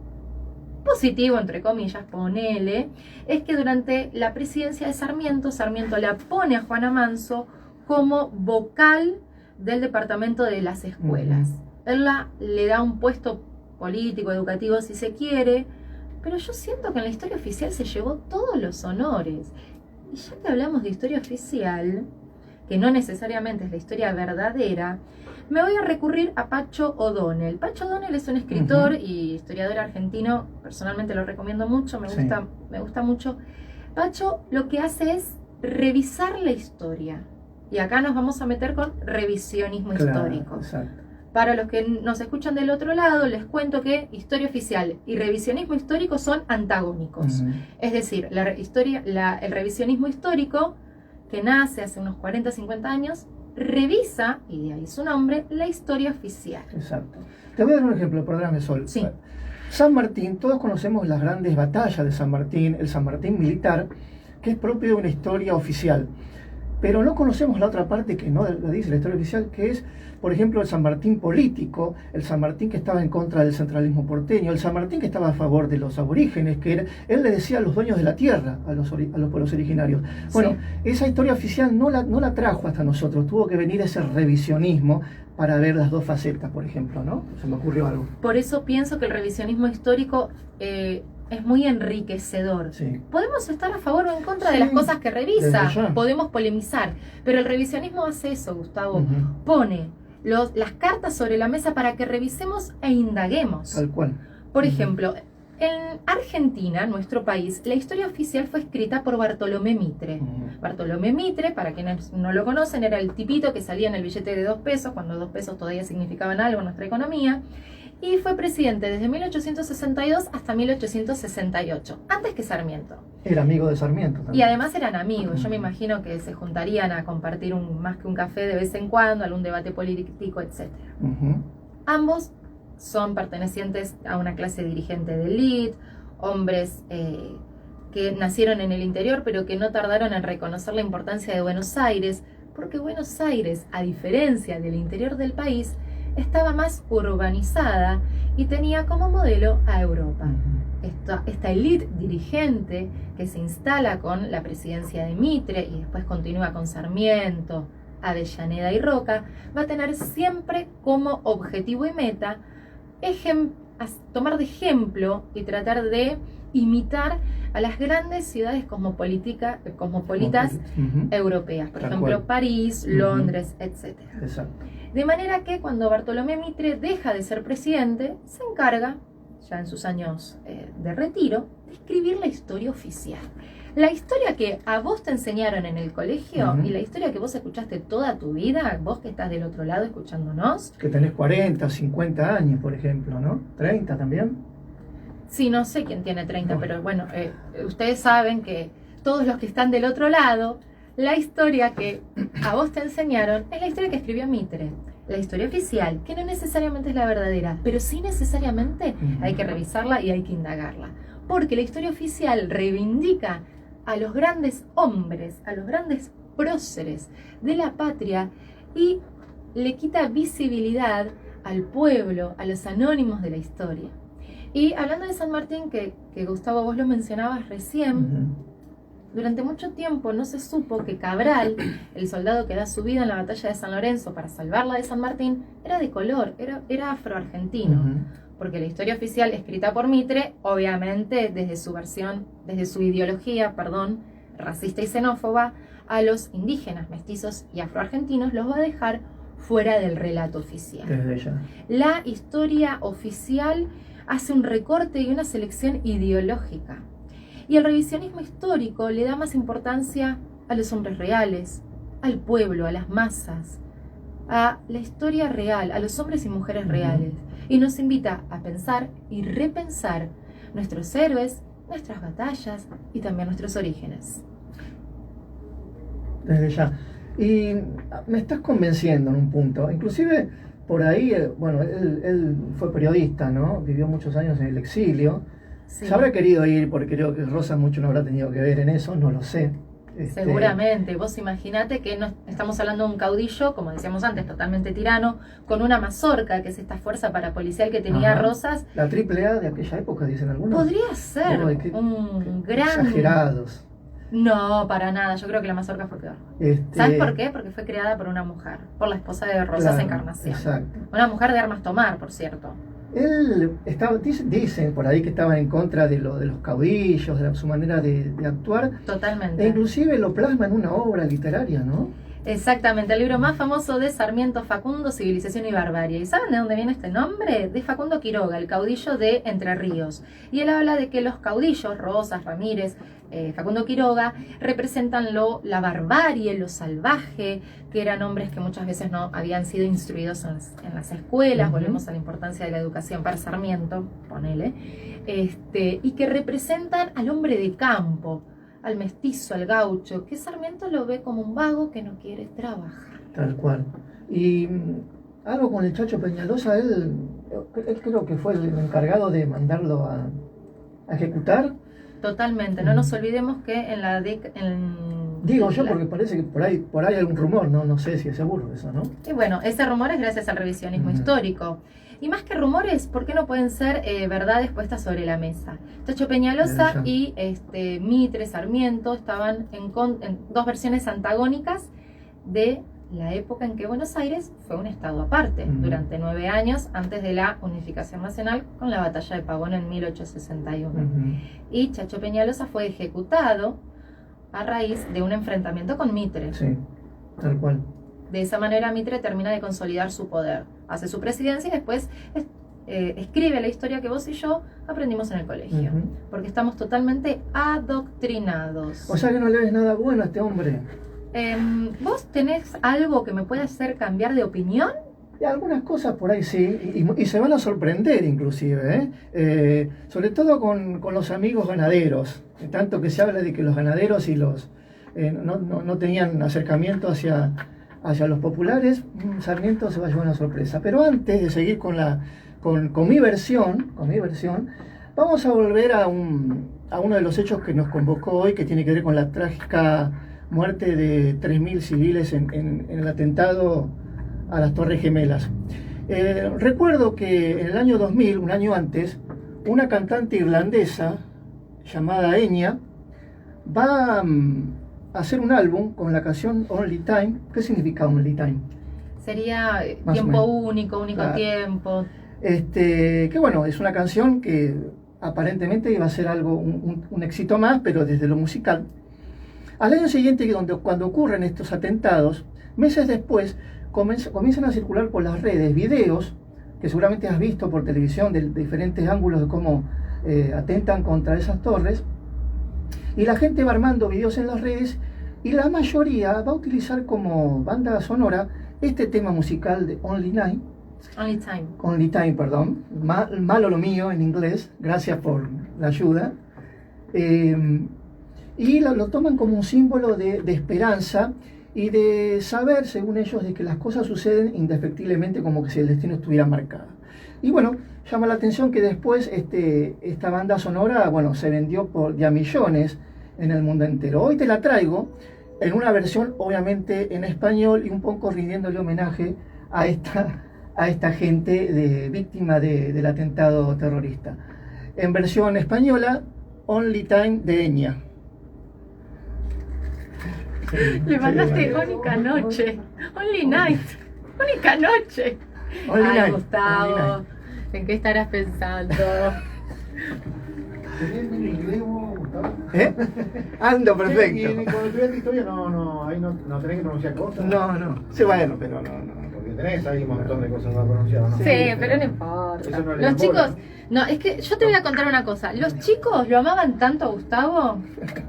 positivo, entre comillas, ponele, es que durante la presidencia de Sarmiento, Sarmiento la pone a Juana Manso como vocal del departamento de las escuelas. Él le da un puesto político, educativo, si se quiere, pero yo siento que en la historia oficial se llevó todos los honores. Y ya que hablamos de historia oficial, que no necesariamente es la historia verdadera, me voy a recurrir a Pacho O'Donnell. Pacho O'Donnell es un escritor y historiador argentino, personalmente lo recomiendo mucho, me gusta mucho. Pacho lo que hace es revisar la historia. Y acá nos vamos a meter con revisionismo histórico. Exacto. Para los que nos escuchan del otro lado, les cuento que historia oficial y revisionismo histórico son antagónicos. Es decir, el revisionismo histórico, que nace hace unos 40, 50 años, revisa, y de ahí su nombre, la historia oficial. Exacto. Te voy a dar un ejemplo, perdóname, Sol. Sí. San Martín, todos conocemos las grandes batallas de San Martín, el San Martín militar, que es propio de una historia oficial. Pero no conocemos la otra parte que no la dice la historia oficial, que es, por ejemplo, el San Martín político, el San Martín que estaba en contra del centralismo porteño, el San Martín que estaba a favor de los aborígenes, él le decía a los dueños de la tierra, a los pueblos originarios. Bueno, esa historia oficial no la trajo hasta nosotros, tuvo que venir ese revisionismo para ver las dos facetas, por ejemplo, ¿no? Se me ocurrió algo. Por eso pienso que el revisionismo histórico es muy enriquecedor. Sí. Podemos estar a favor o en contra de las cosas que revisa, podemos polemizar, pero el revisionismo hace eso, Gustavo. Pone las cartas sobre la mesa para que revisemos e indaguemos. Tal cual. Por ejemplo, en Argentina, nuestro país, la historia oficial fue escrita por Bartolomé Mitre. Bartolomé Mitre, para quienes no lo conocen, era el tipito que salía en el billete de 2 pesos, cuando 2 pesos todavía significaban algo en nuestra economía, y fue presidente desde 1862 hasta 1868, antes que Sarmiento. Era amigo de Sarmiento también. Y además eran amigos, yo me imagino que se juntarían a compartir más que un café de vez en cuando, algún debate político, etc. Ambos son pertenecientes a una clase dirigente de élite, hombres que nacieron en el interior, pero que no tardaron en reconocer la importancia de Buenos Aires, porque Buenos Aires, a diferencia del interior del país, estaba más urbanizada y tenía como modelo a Europa. Esta élite dirigente que se instala con la presidencia de Mitre y después continúa con Sarmiento, Avellaneda y Roca, va a tener siempre como objetivo y meta tomar de ejemplo y tratar de imitar a las grandes ciudades cosmopolitas europeas, por ejemplo París, Londres, etc. Exacto. De manera que cuando Bartolomé Mitre deja de ser presidente, se encarga, ya en sus años de retiro, de escribir la historia oficial. La historia que a vos te enseñaron en el colegio y la historia que vos escuchaste toda tu vida, vos que estás del otro lado escuchándonos. Que tenés 40, 50 años, por ejemplo, ¿no? 30 también. Sí, no sé quién tiene 30, pero bueno, ustedes saben que todos los que están del otro lado, la historia que a vos te enseñaron es la historia que escribió Mitre. La historia oficial, que no necesariamente es la verdadera, pero sí necesariamente hay que revisarla y hay que indagarla. Porque la historia oficial reivindica a los grandes hombres, a los grandes próceres de la patria y le quita visibilidad al pueblo, a los anónimos de la historia. Y hablando de San Martín, que Gustavo vos lo mencionabas recién, durante mucho tiempo no se supo que Cabral, el soldado que da su vida en la batalla de San Lorenzo para salvarla de San Martín, era de color, era afroargentino. Porque la historia oficial escrita por Mitre, obviamente desde su ideología, racista y xenófoba, a los indígenas, mestizos y afroargentinos los va a dejar fuera del relato oficial. Desde ya. La historia oficial hace un recorte y una selección ideológica. Y el revisionismo histórico le da más importancia a los hombres reales, al pueblo, a las masas, a la historia real, a los hombres y mujeres reales. Y nos invita a pensar y repensar nuestros héroes, nuestras batallas y también nuestros orígenes. Desde ya. Y me estás convenciendo en un punto. Inclusive por ahí, bueno, él fue periodista, ¿no? Vivió muchos años en el exilio. Sí. Se habrá querido ir porque creo que Rosa mucho no habrá tenido que ver en eso, no lo sé. Seguramente, vos imaginate que no estamos hablando de un caudillo, como decíamos antes, totalmente tirano, con una mazorca, que es esta fuerza parapolicial que tenía Rosas. La AAA de aquella época, dicen algunos. Podría ser un gran... Exagerados. No, para nada, yo creo que la mazorca fue peor. ¿Sabes por qué? Porque fue creada por una mujer, por la esposa de Rosas, Encarnación. Exacto. Una mujer de armas tomar, por cierto. Él estaba, dicen por ahí que estaba en contra de los caudillos, de su manera de actuar. Totalmente. E inclusive lo plasma en una obra literaria, ¿no? Exactamente, el libro más famoso de Sarmiento, Facundo, Civilización y Barbarie. ¿Y saben de dónde viene este nombre? De Facundo Quiroga, el caudillo de Entre Ríos. Y él habla de que los caudillos, Rosas, Ramírez, Facundo Quiroga, representan la barbarie, lo salvaje, que eran hombres que muchas veces no habían sido instruidos en las escuelas. Volvemos a la importancia de la educación para Sarmiento, ponele, y que representan al hombre de campo, al mestizo, al gaucho, que Sarmiento lo ve como un vago que no quiere trabajar. Tal cual. Y algo con el Chacho Peñalosa, él creo que fue el encargado de mandarlo a ejecutar. Totalmente, no nos olvidemos que en la Digo yo porque parece que por ahí hay algún rumor, no sé si es seguro eso, ¿no? Y bueno, ese rumor es gracias al revisionismo histórico. Y más que rumores, ¿por qué no pueden ser verdades puestas sobre la mesa? Chacho Peñalosa y Mitre, Sarmiento estaban en dos versiones antagónicas de la época en que Buenos Aires fue un estado aparte, durante 9 años antes de la unificación nacional con la batalla de Pavón en 1861. Y Chacho Peñalosa fue ejecutado a raíz de un enfrentamiento con Mitre. Sí, tal cual. De esa manera Mitre termina de consolidar su poder, hace su presidencia y después escribe la historia que vos y yo aprendimos en el colegio, porque estamos totalmente adoctrinados. O sea que no le ves nada bueno a este hombre. ¿Vos tenés algo que me pueda hacer cambiar de opinión? Y algunas cosas por ahí sí, y se van a sorprender inclusive, sobre todo con los amigos ganaderos, tanto que se habla de que los ganaderos y los no tenían acercamiento hacia los populares. Sarmiento se va a llevar una sorpresa. Pero antes de seguir con mi versión, vamos a volver a uno de los hechos que nos convocó hoy, que tiene que ver con la trágica muerte de 3.000 civiles en el atentado a las Torres Gemelas. Recuerdo que en el año 2000, un año antes, una cantante irlandesa llamada Enya va a hacer un álbum con la canción Only Time. ¿Qué significa Only Time? Sería tiempo único claro. Tiempo. Que bueno, es una canción que aparentemente iba a ser algo, un éxito más, pero desde lo musical. Al año siguiente, cuando ocurren estos atentados, meses después, comienzan a circular por las redes videos que seguramente has visto por televisión de diferentes ángulos de cómo atentan contra esas torres, y la gente va armando videos en las redes y la mayoría va a utilizar como banda sonora este tema musical de Only Time, perdón, malo lo mío en inglés, gracias por la ayuda, y lo toman como un símbolo de esperanza y de saber, según ellos, de que las cosas suceden indefectiblemente, como que si el destino estuviera marcado. Y bueno, llama la atención que después esta banda sonora, bueno, se vendió de a millones en el mundo entero. Hoy te la traigo en una versión, obviamente, en español y un poco rindiéndole homenaje a esta gente víctima del atentado terrorista. En versión española, Only Time de Enya. Le mandaste única noche, Only Night, única noche. Ay, Gustavo, ¿en qué estarás pensando? Ando perfecto. Y cuando estudiaste historia ahí no tenés que pronunciar cosas. No. Sí, bueno, pero no. Porque tenés ahí un montón de cosas para pronunciar, ¿no? Sí, pero no importa. Los chicos, es que yo te voy a contar una cosa. Los chicos lo amaban tanto a Gustavo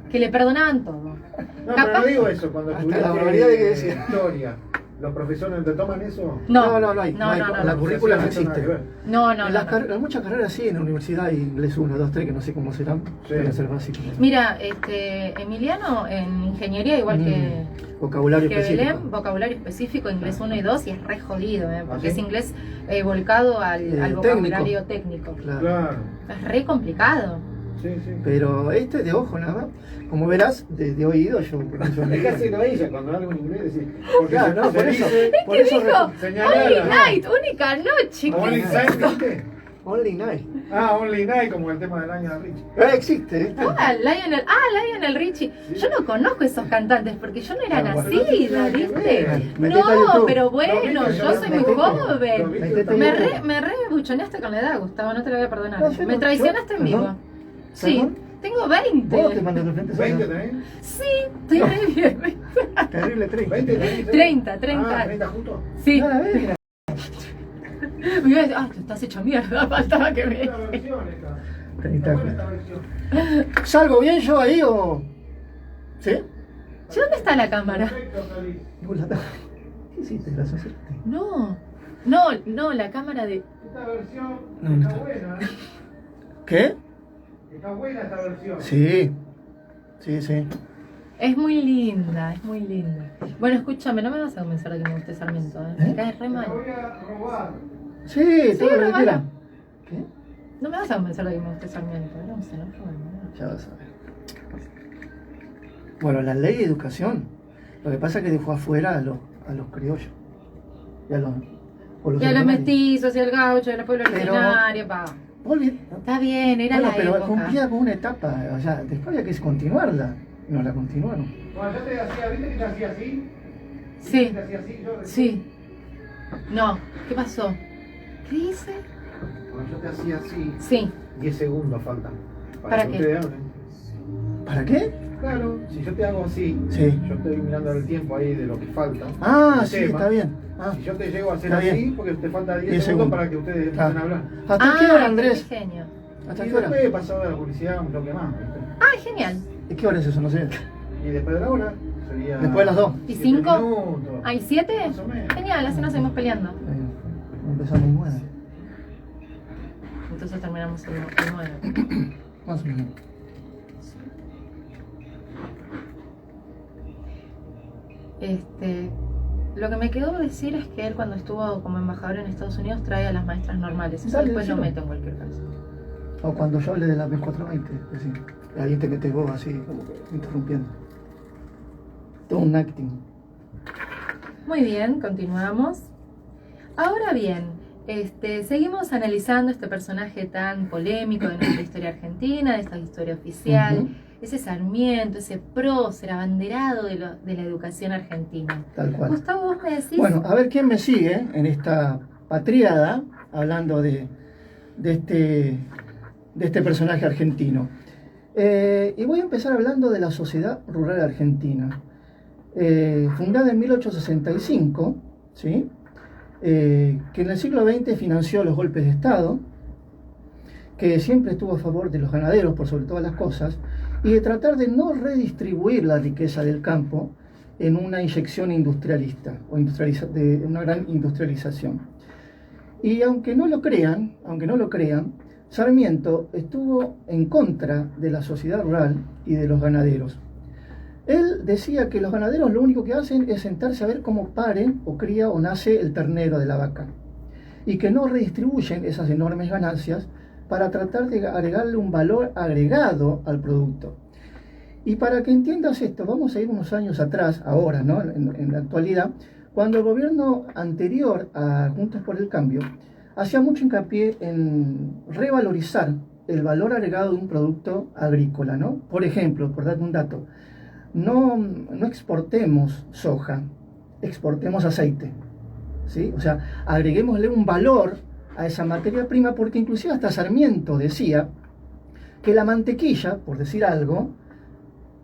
que le perdonaban todo. No, pero no digo eso, cuando estudiaste la barbaridad de que decía. Historia. ¿Los profesores te toman eso? No, no hay. La currícula no existe. No. En muchas carreras sí, en la universidad hay inglés 1, 2, 3, que no sé cómo serán, deben ser básicos. Mira, Emiliano en ingeniería, igual que vocabulario específico. Belén, vocabulario específico, inglés 1 y 2, y es re jodido, porque es inglés volcado al vocabulario técnico. Claro. Es re complicado. Sí. Pero de ojo nada más. Como verás, de oído yo. Es casi no ella cuando habla en inglés. Decís, claro, no, por eso. ¿Qué dijo? Only night, única noche. Only night, ¿viste? Only night. Only night, como el tema del año de Richie. Existe. Lionel Richie. Sí. Yo no conozco esos cantantes porque yo no era nacida, ¿viste? No, pero bueno, yo soy muy joven. Me re buchoneaste con la edad, Gustavo, no te lo voy a perdonar. Me traicionaste en vivo. Sí. Tengo 20. ¿Vos te mandas los frentes? ¿20 también? Sí, estoy re bien. Terrible 30. 30. 30 justo. Sí. Te estás hecho mierda, faltaba que me... ¿Salgo bien yo ahí o...? ¿Sí? ¿Dónde está la cámara? ¿Qué hiciste? ¿La asociaste? No, la cámara de... Esta versión está buena. ¿Qué? Está buena esta versión. Sí. Es muy linda. Bueno, escúchame, no me vas a convencer de que me guste Sarmiento, Me cae re mal. Te voy a robar. Sí, todo lo que quiera. ¿Qué? No me vas a convencer de que me guste Sarmiento, no sé, no. Ya vas a ver. Bueno, la ley de educación. Lo que pasa es que dejó afuera a los criollos. Y a los mestizos, y al gaucho, y a los pueblos originarios, Está bien, era la pero época. cumplía con una etapa, o sea, después había que continuarla. No la continuaron. Bueno, yo te hacía, ¿viste que te hacía así? Sí. ¿Te hacía así? Sí. No, ¿qué pasó? ¿Qué hice? Bueno, yo te hacía así. Sí. 10 segundos faltan. ¿Para que qué? ustedes hablen. ¿Para qué? Claro, si yo te hago así, sí. Yo estoy mirando el tiempo ahí de lo que falta. Sí, está bien. Si yo te llego a hacer así, porque te falta 10 segundos para que ustedes empiecen a hablar. ¿Hasta qué hora, Andrés? Qué genio. ¿Hasta y qué hora? después pasado de la publicidad, un toque más. ¿Viste? Genial. ¿Y qué hora es eso? No sé. Y después de la hora sería... Después de las 2. ¿Y 5? Minutos. ¿Hay 7? Genial, así nos seguimos peleando. Empezamos en 9. Entonces terminamos en 9. Más o menos. Lo que me quedó decir es que él cuando estuvo como embajador en Estados Unidos trae a las maestras normales. Eso después lo meto en cualquier caso. O cuando yo hable de la B420, es decir, alguien te metes vos así, como que interrumpiendo. Todo un acting. Muy bien, continuamos. Ahora bien, seguimos analizando este personaje tan polémico de nuestra historia argentina, de esta historia oficial. Ese Sarmiento, ese prócer, abanderado de la educación argentina. Tal cual. Gustavo, vos me decís... Bueno, a ver quién me sigue en esta patriada, hablando de este personaje argentino. Y voy a empezar hablando de la Sociedad Rural Argentina. Fundada en 1865, ¿sí? Que en el siglo XX financió los golpes de Estado, que siempre estuvo a favor de los ganaderos por sobre todas las cosas, y de tratar de no redistribuir la riqueza del campo en una inyección industrialista, o de una gran industrialización. Y aunque no lo crean, Sarmiento estuvo en contra de la sociedad rural y de los ganaderos. Él decía que los ganaderos lo único que hacen es sentarse a ver cómo paren o cría o nace el ternero de la vaca, y que no redistribuyen esas enormes ganancias para tratar de agregarle un valor agregado al producto. Y para que entiendas esto, vamos a ir unos años atrás, ahora, ¿no? en la actualidad, cuando el gobierno anterior a Juntos por el Cambio hacía mucho hincapié en revalorizar el valor agregado de un producto agrícola, ¿no? Por ejemplo, por darte un dato, no exportemos soja, exportemos aceite, ¿sí? O sea, agreguémosle un valor a esa materia prima, porque inclusive hasta Sarmiento decía que la mantequilla, por decir algo,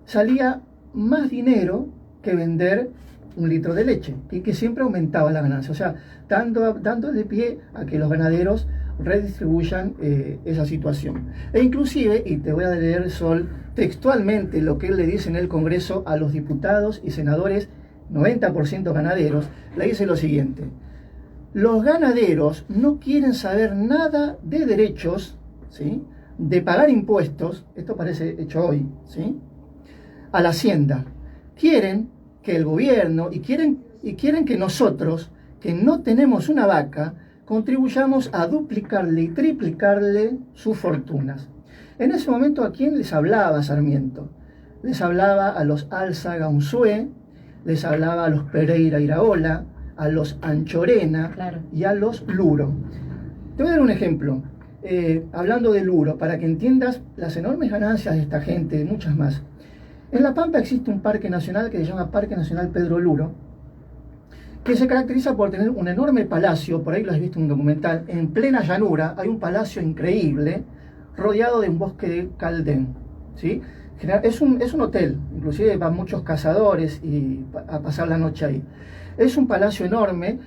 salía más dinero que vender un litro de leche, y que siempre aumentaba la ganancia, o sea, dando de pie a que los ganaderos redistribuyan esa situación. E inclusive, y te voy a leer, Sol, textualmente lo que él le dice en el Congreso a los diputados y senadores 90% ganaderos, le dice lo siguiente: los ganaderos no quieren saber nada de derechos, ¿sí?, de pagar impuestos, esto parece hecho hoy, ¿sí?, a la hacienda. Quieren que el gobierno y quieren que nosotros, que no tenemos una vaca, contribuyamos a duplicarle y triplicarle sus fortunas. En ese momento, ¿a quién les hablaba Sarmiento? Les hablaba a los Álzaga Unzué, les hablaba a los Pereira Iraola, a los Anchorena, claro, y a los Luro. Te voy a dar un ejemplo, hablando de Luro, para que entiendas las enormes ganancias de esta gente y muchas más. En La Pampa existe un parque nacional que se llama Parque Nacional Pedro Luro, que se caracteriza por tener un enorme palacio, por ahí lo has visto en un documental, en plena llanura. Hay un palacio increíble, rodeado de un bosque de caldén, ¿sí? Es un hotel, inclusive van muchos cazadores a pasar la noche ahí. Es un palacio enorme,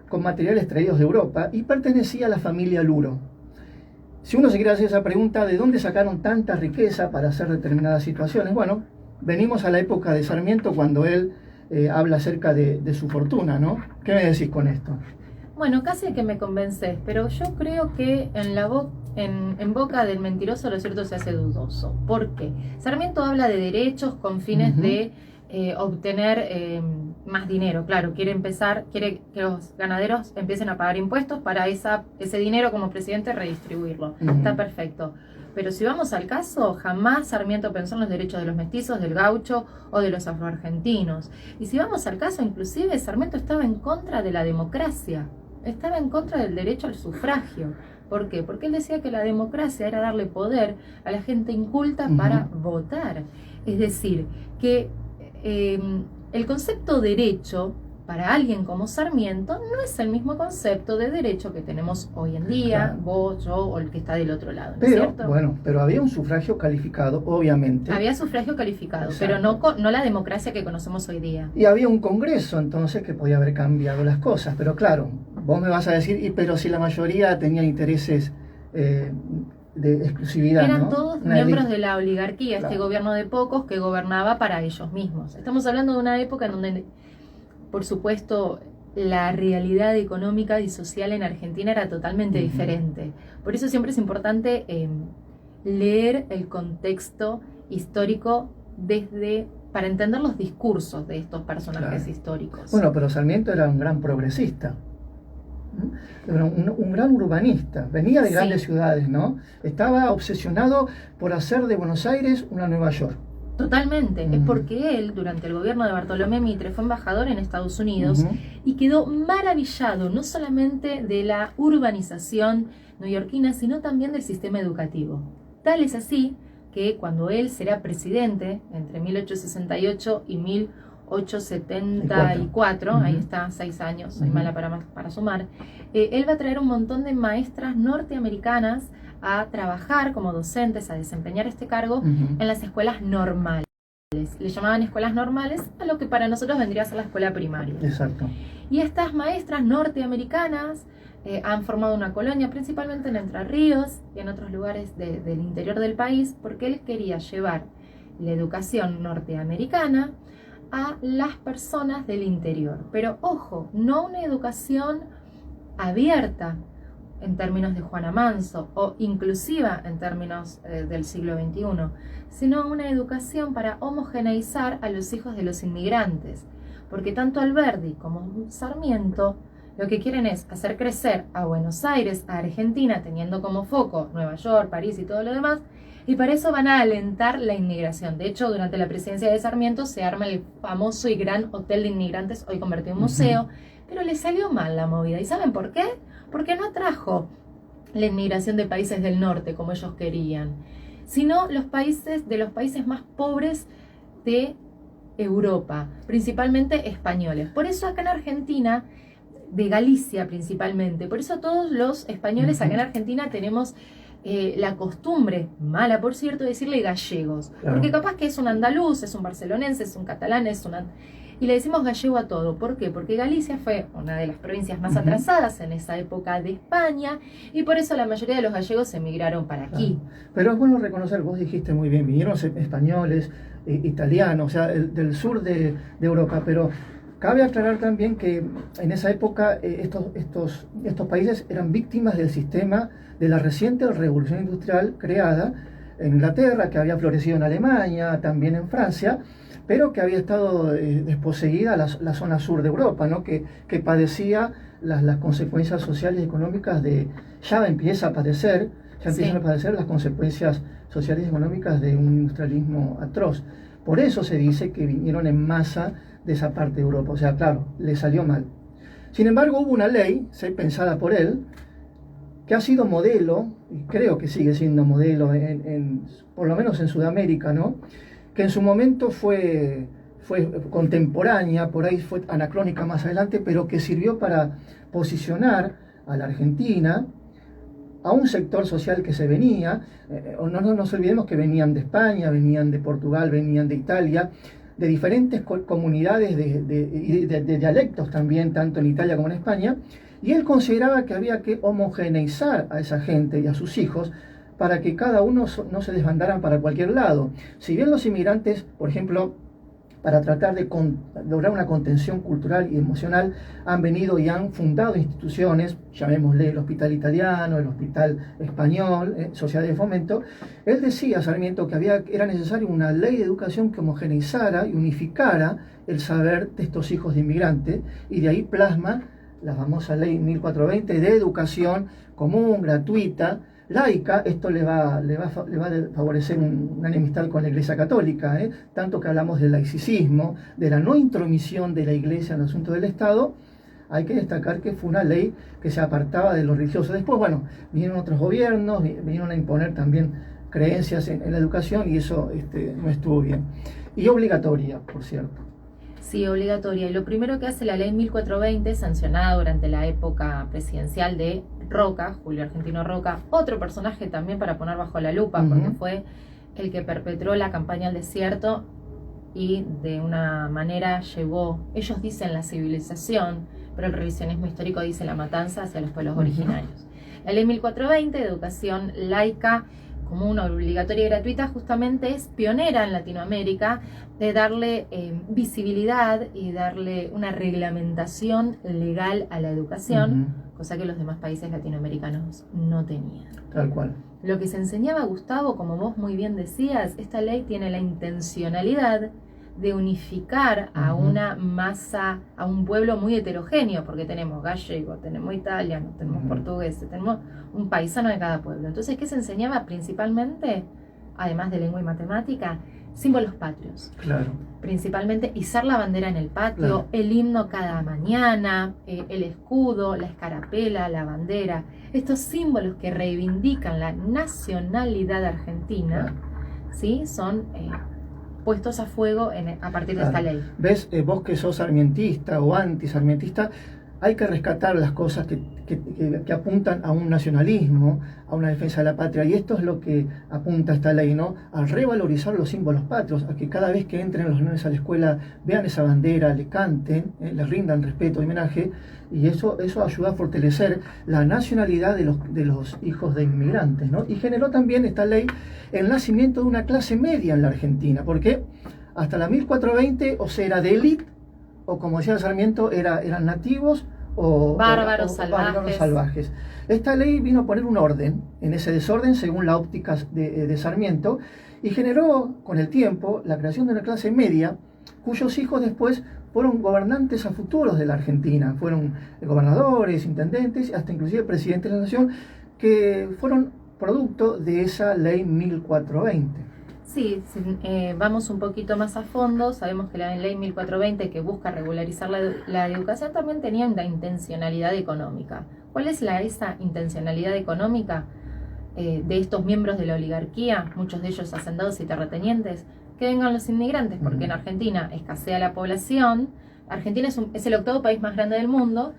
con materiales traídos de Europa, y pertenecía a la familia Luro. Si uno se quiere hacer esa pregunta, ¿de dónde sacaron tanta riqueza para hacer determinadas situaciones? Bueno, venimos a la época de Sarmiento, cuando él habla acerca de su fortuna, ¿no? ¿Qué me decís con esto? Bueno, casi que me convences, pero yo creo que en boca del mentiroso lo cierto se hace dudoso. ¿Por qué? Sarmiento habla de derechos con fines de obtener más dinero. Claro, quiere que los ganaderos empiecen a pagar impuestos para ese dinero como presidente redistribuirlo. Está perfecto. Pero si vamos al caso, jamás Sarmiento pensó en los derechos de los mestizos, del gaucho o de los afroargentinos. Y si vamos al caso, inclusive Sarmiento estaba en contra de la democracia, estaba en contra del derecho al sufragio. ¿Por qué? Porque él decía que la democracia era darle poder a la gente inculta para votar. Es decir, que el concepto derecho para alguien como Sarmiento no es el mismo concepto de derecho que tenemos hoy en día, claro, vos, yo o el que está del otro lado, ¿no es cierto? Bueno, pero había un sufragio calificado, obviamente. Había sufragio calificado, exacto, pero no la democracia que conocemos hoy día. Y había un congreso entonces que podía haber cambiado las cosas, pero claro, vos me vas a decir, pero si la mayoría tenía intereses de exclusividad, eran, ¿no?, todos miembros de la oligarquía, claro, este gobierno de pocos que gobernaba para ellos mismos. Estamos hablando de una época en donde, por supuesto, la realidad económica y social en Argentina era totalmente diferente. Por eso siempre es importante leer el contexto histórico para entender los discursos de estos personajes, claro, históricos. Bueno, pero Sarmiento era un gran progresista, era un gran urbanista, venía de grandes ciudades, ¿no? Estaba obsesionado por hacer de Buenos Aires una Nueva York. Totalmente, es porque él, durante el gobierno de Bartolomé Mitre, fue embajador en Estados Unidos y quedó maravillado no solamente de la urbanización neoyorquina, sino también del sistema educativo. Tal es así que cuando él será presidente, entre 1868 y 1874, ahí está, 6 años, soy mala para sumar, él va a traer un montón de maestras norteamericanas a trabajar como docentes, a desempeñar este cargo en las escuelas normales. Le llamaban escuelas normales a lo que para nosotros vendría a ser la escuela primaria. Exacto. Y estas maestras norteamericanas han formado una colonia, principalmente en Entre Ríos y en otros lugares del interior del país, porque él quería llevar la educación norteamericana a las personas del interior. Pero ojo, no una educación abierta en términos de Juana Manso o inclusiva en términos del siglo XXI, sino una educación para homogeneizar a los hijos de los inmigrantes, porque tanto Alberdi como Sarmiento lo que quieren es hacer crecer a Buenos Aires, a Argentina, teniendo como foco Nueva York, París y todo lo demás, y para eso van a alentar la inmigración. De hecho, durante la presidencia de Sarmiento se arma el famoso y gran Hotel de Inmigrantes, hoy convertido en museo, pero le salió mal la movida. ¿Y saben por qué? Porque no atrajo la inmigración de países del norte como ellos querían, sino los países más pobres de Europa, principalmente españoles. Por eso acá en Argentina, de Galicia principalmente, por eso todos los españoles acá en Argentina tenemos la costumbre, mala por cierto, de decirle gallegos, claro, porque capaz que es un andaluz, es un barcelonense, es un catalán, y le decimos gallego a todo. ¿Por qué? Porque Galicia fue una de las provincias más atrasadas en esa época de España, y por eso la mayoría de los gallegos emigraron para aquí. Claro. Pero es bueno reconocer, vos dijiste muy bien, vinieron españoles, italianos, o sea, del sur de Europa, pero Cabe aclarar también que en esa época estos países eran víctimas del sistema de la reciente revolución industrial creada en Inglaterra, que había florecido en Alemania, también en Francia, pero que había estado desposeída la zona sur de Europa, ¿no? que padecía las consecuencias sociales y económicas ya empiezan a padecer las consecuencias sociales y económicas de un industrialismo atroz. Por eso se dice que vinieron en masa de esa parte de Europa. O sea, claro, le salió mal. Sin embargo, hubo una ley pensada por él que ha sido modelo, y creo que sigue siendo modelo, por lo menos en Sudamérica, ¿no? Que en su momento fue contemporánea, por ahí fue anacrónica más adelante, pero que sirvió para posicionar a la Argentina, a un sector social que se venía, no nos olvidemos que venían de España, venían de Portugal, venían de Italia, de diferentes comunidades de dialectos también, tanto en Italia como en España, y él consideraba que había que homogeneizar a esa gente y a sus hijos para que cada uno no se desbandaran para cualquier lado. Si bien los inmigrantes, por ejemplo, para tratar de lograr una contención cultural y emocional, han venido y han fundado instituciones, llamémosle el Hospital Italiano, el Hospital Español, Sociedad de Fomento. Él decía, Sarmiento, que era necesaria una ley de educación que homogeneizara y unificara el saber de estos hijos de inmigrantes, y de ahí plasma la famosa ley 1420 de educación común, gratuita, laica. Esto le va a favorecer una enemistad con la Iglesia Católica, tanto que hablamos del laicismo, de la no intromisión de la Iglesia en el asunto del Estado. Hay que destacar que fue una ley que se apartaba de lo religioso. Después, bueno, vinieron otros gobiernos, vinieron a imponer también creencias en la educación, y eso no estuvo bien. Y obligatoria, por cierto. Sí, obligatoria. Y lo primero que hace la ley 1420, sancionada durante la época presidencial de Roca, Julio Argentino Roca, otro personaje también para poner bajo la lupa, porque fue el que perpetró la campaña al desierto y de una manera llevó, ellos dicen la civilización, pero el revisionismo histórico dice la matanza hacia los pueblos originarios. La ley 1420 de educación laica común, obligatoria y gratuita, justamente es pionera en Latinoamérica de darle visibilidad y darle una reglamentación legal a la educación, cosa que los demás países latinoamericanos no tenían. Tal cual. Lo que se enseñaba, Gustavo, como vos muy bien decías, esta ley tiene la intencionalidad de unificar a una masa, a un pueblo muy heterogéneo, porque tenemos gallego, tenemos italiano, tenemos portugués, tenemos un paisano de cada pueblo. Entonces, ¿qué se enseñaba principalmente? Además de lengua y matemática, símbolos patrios. Claro. Principalmente izar la bandera en el patio, claro, el himno cada mañana, el escudo, la escarapela, la bandera. Estos símbolos que reivindican la nacionalidad argentina, ¿sí? Son puestos a fuego a partir de esta ley. ¿Ves? Vos que sos sarmientista o antisarmientista, hay que rescatar las cosas que apuntan a un nacionalismo, a una defensa de la patria, y esto es lo que apunta esta ley, ¿no? A revalorizar los símbolos patrios, a que cada vez que entren los niños a la escuela vean esa bandera, le canten, les rindan respeto y homenaje, y eso ayuda a fortalecer la nacionalidad de los hijos de inmigrantes, ¿no? Y generó también esta ley el nacimiento de una clase media en la Argentina, porque hasta la 1420 o se era de élite, o como decía Sarmiento, eran nativos o bárbaros salvajes. Esta ley vino a poner un orden en ese desorden según la óptica de Sarmiento, y generó con el tiempo la creación de una clase media cuyos hijos después fueron gobernantes a futuros de la Argentina, fueron gobernadores, intendentes, hasta inclusive presidentes de la nación, que fueron producto de esa ley 1420. Sí, vamos un poquito más a fondo. Sabemos que la ley 1420, que busca regularizar la educación, también tenía una intencionalidad económica. ¿Cuál es esa intencionalidad económica de estos miembros de la oligarquía, muchos de ellos hacendados y terratenientes? Que vengan los inmigrantes, porque en Argentina escasea la población. Argentina es el octavo país más grande del mundo,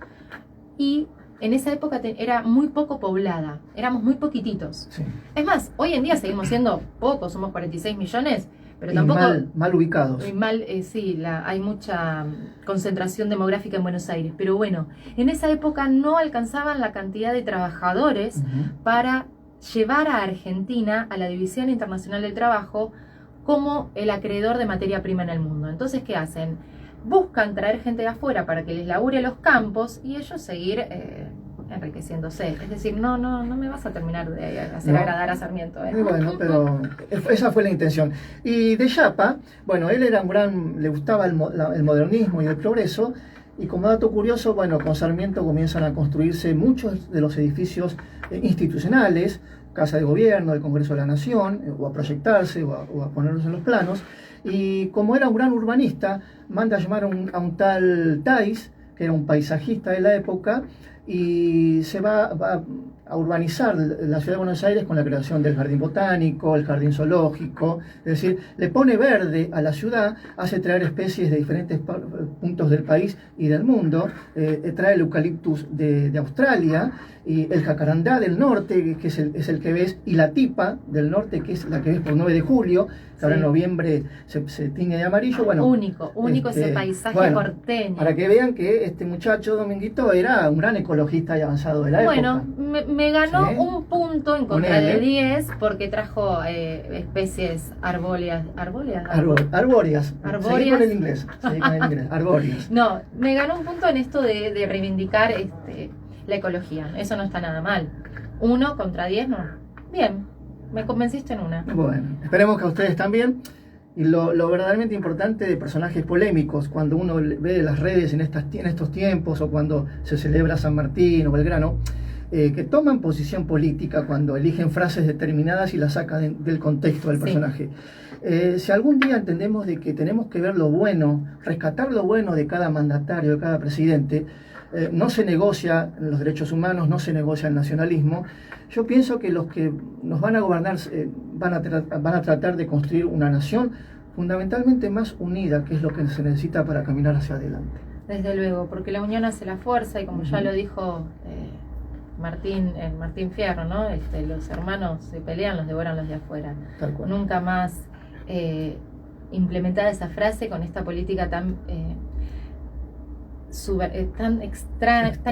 y en esa época era muy poco poblada, éramos muy poquititos. Sí. Es más, hoy en día seguimos siendo pocos, somos 46 millones, pero y tampoco... Mal ubicados. Hay mucha concentración demográfica en Buenos Aires, pero bueno, en esa época no alcanzaban la cantidad de trabajadores para llevar a Argentina a la División Internacional del Trabajo como el acreedor de materia prima en el mundo. Entonces, ¿qué hacen? buscan traer gente de afuera para que les labure los campos y ellos seguir enriqueciéndose. Es decir, no me vas a terminar de hacer agradar a Sarmiento. Bueno, pero esa fue la intención. Y de Yapa, bueno, él era le gustaba el modernismo y el progreso, y como dato curioso, bueno, con Sarmiento comienzan a construirse muchos de los edificios institucionales, Casa de Gobierno, el Congreso de la Nación, o a proyectarse, o a ponerlos en los planos. Y como era un gran urbanista, manda a llamar a un tal Thais, que era un paisajista de la época, y se va a urbanizar la ciudad de Buenos Aires con la creación del jardín botánico, el jardín zoológico, es decir, le pone verde a la ciudad, hace traer especies de diferentes puntos del país y del mundo, trae el eucaliptus de Australia, y el jacarandá del norte, que es el que ves, y la tipa del norte, que es la que ves por 9 de julio, que ahora en noviembre se tiñe de amarillo. Bueno, único ese paisaje porteño. Para que vean que este muchacho Dominguito era un gran ecologista y avanzado de la época. Bueno, me ganó un punto en contra de 10 porque trajo especies arbóreas. Arbóreas. Seguí con el inglés. Arbóreas. No, me ganó un punto en esto de reivindicar la ecología. Eso no está nada mal. 1 contra 10, no. Bien, me convenciste en una. Bueno, esperemos que a ustedes también. Y lo verdaderamente importante de personajes polémicos, cuando uno ve las redes en estos tiempos, o cuando se celebra San Martín o Belgrano, que toman posición política cuando eligen frases determinadas y las sacan del contexto del personaje. Si algún día entendemos de que tenemos que ver lo bueno, rescatar lo bueno de cada mandatario, de cada presidente, no se negocia los derechos humanos, no se negocia el nacionalismo. Yo pienso que los que nos van a gobernar van a tratar de construir una nación fundamentalmente más unida, que es lo que se necesita para caminar hacia adelante. Desde luego, porque la unión hace la fuerza, y como ya lo dijo Martín Fierro, ¿no? Los hermanos se pelean, los devoran los de afuera. Tal cual. Nunca más implementada esa frase con esta política tan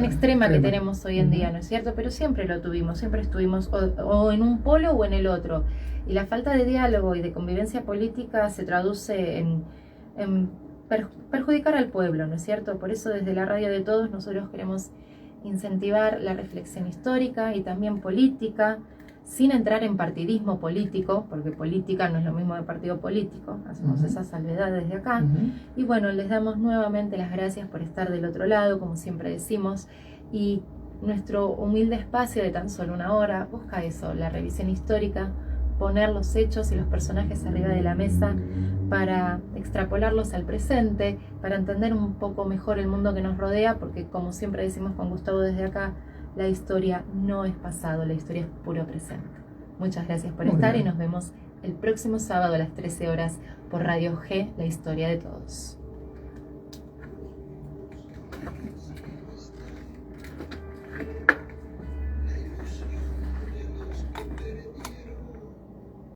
extrema que tenemos hoy en día, ¿no es cierto? Pero siempre lo tuvimos, siempre estuvimos o en un polo o en el otro. Y la falta de diálogo y de convivencia política se traduce en perjudicar al pueblo, ¿no es cierto? Por eso desde la Radio de Todos nosotros queremos incentivar la reflexión histórica y también política, sin entrar en partidismo político, porque política no es lo mismo de partido político, hacemos esa salvedad desde acá. Y bueno, les damos nuevamente las gracias por estar del otro lado, como siempre decimos, y nuestro humilde espacio de tan solo 1 hora busca eso, la revisión histórica, poner los hechos y los personajes arriba de la mesa para extrapolarlos al presente, para entender un poco mejor el mundo que nos rodea, porque como siempre decimos con Gustavo desde acá, la historia no es pasado, la historia es puro presente. Muchas gracias por estar y nos vemos el próximo sábado a las 13 horas por Radio G, La Historia de Todos.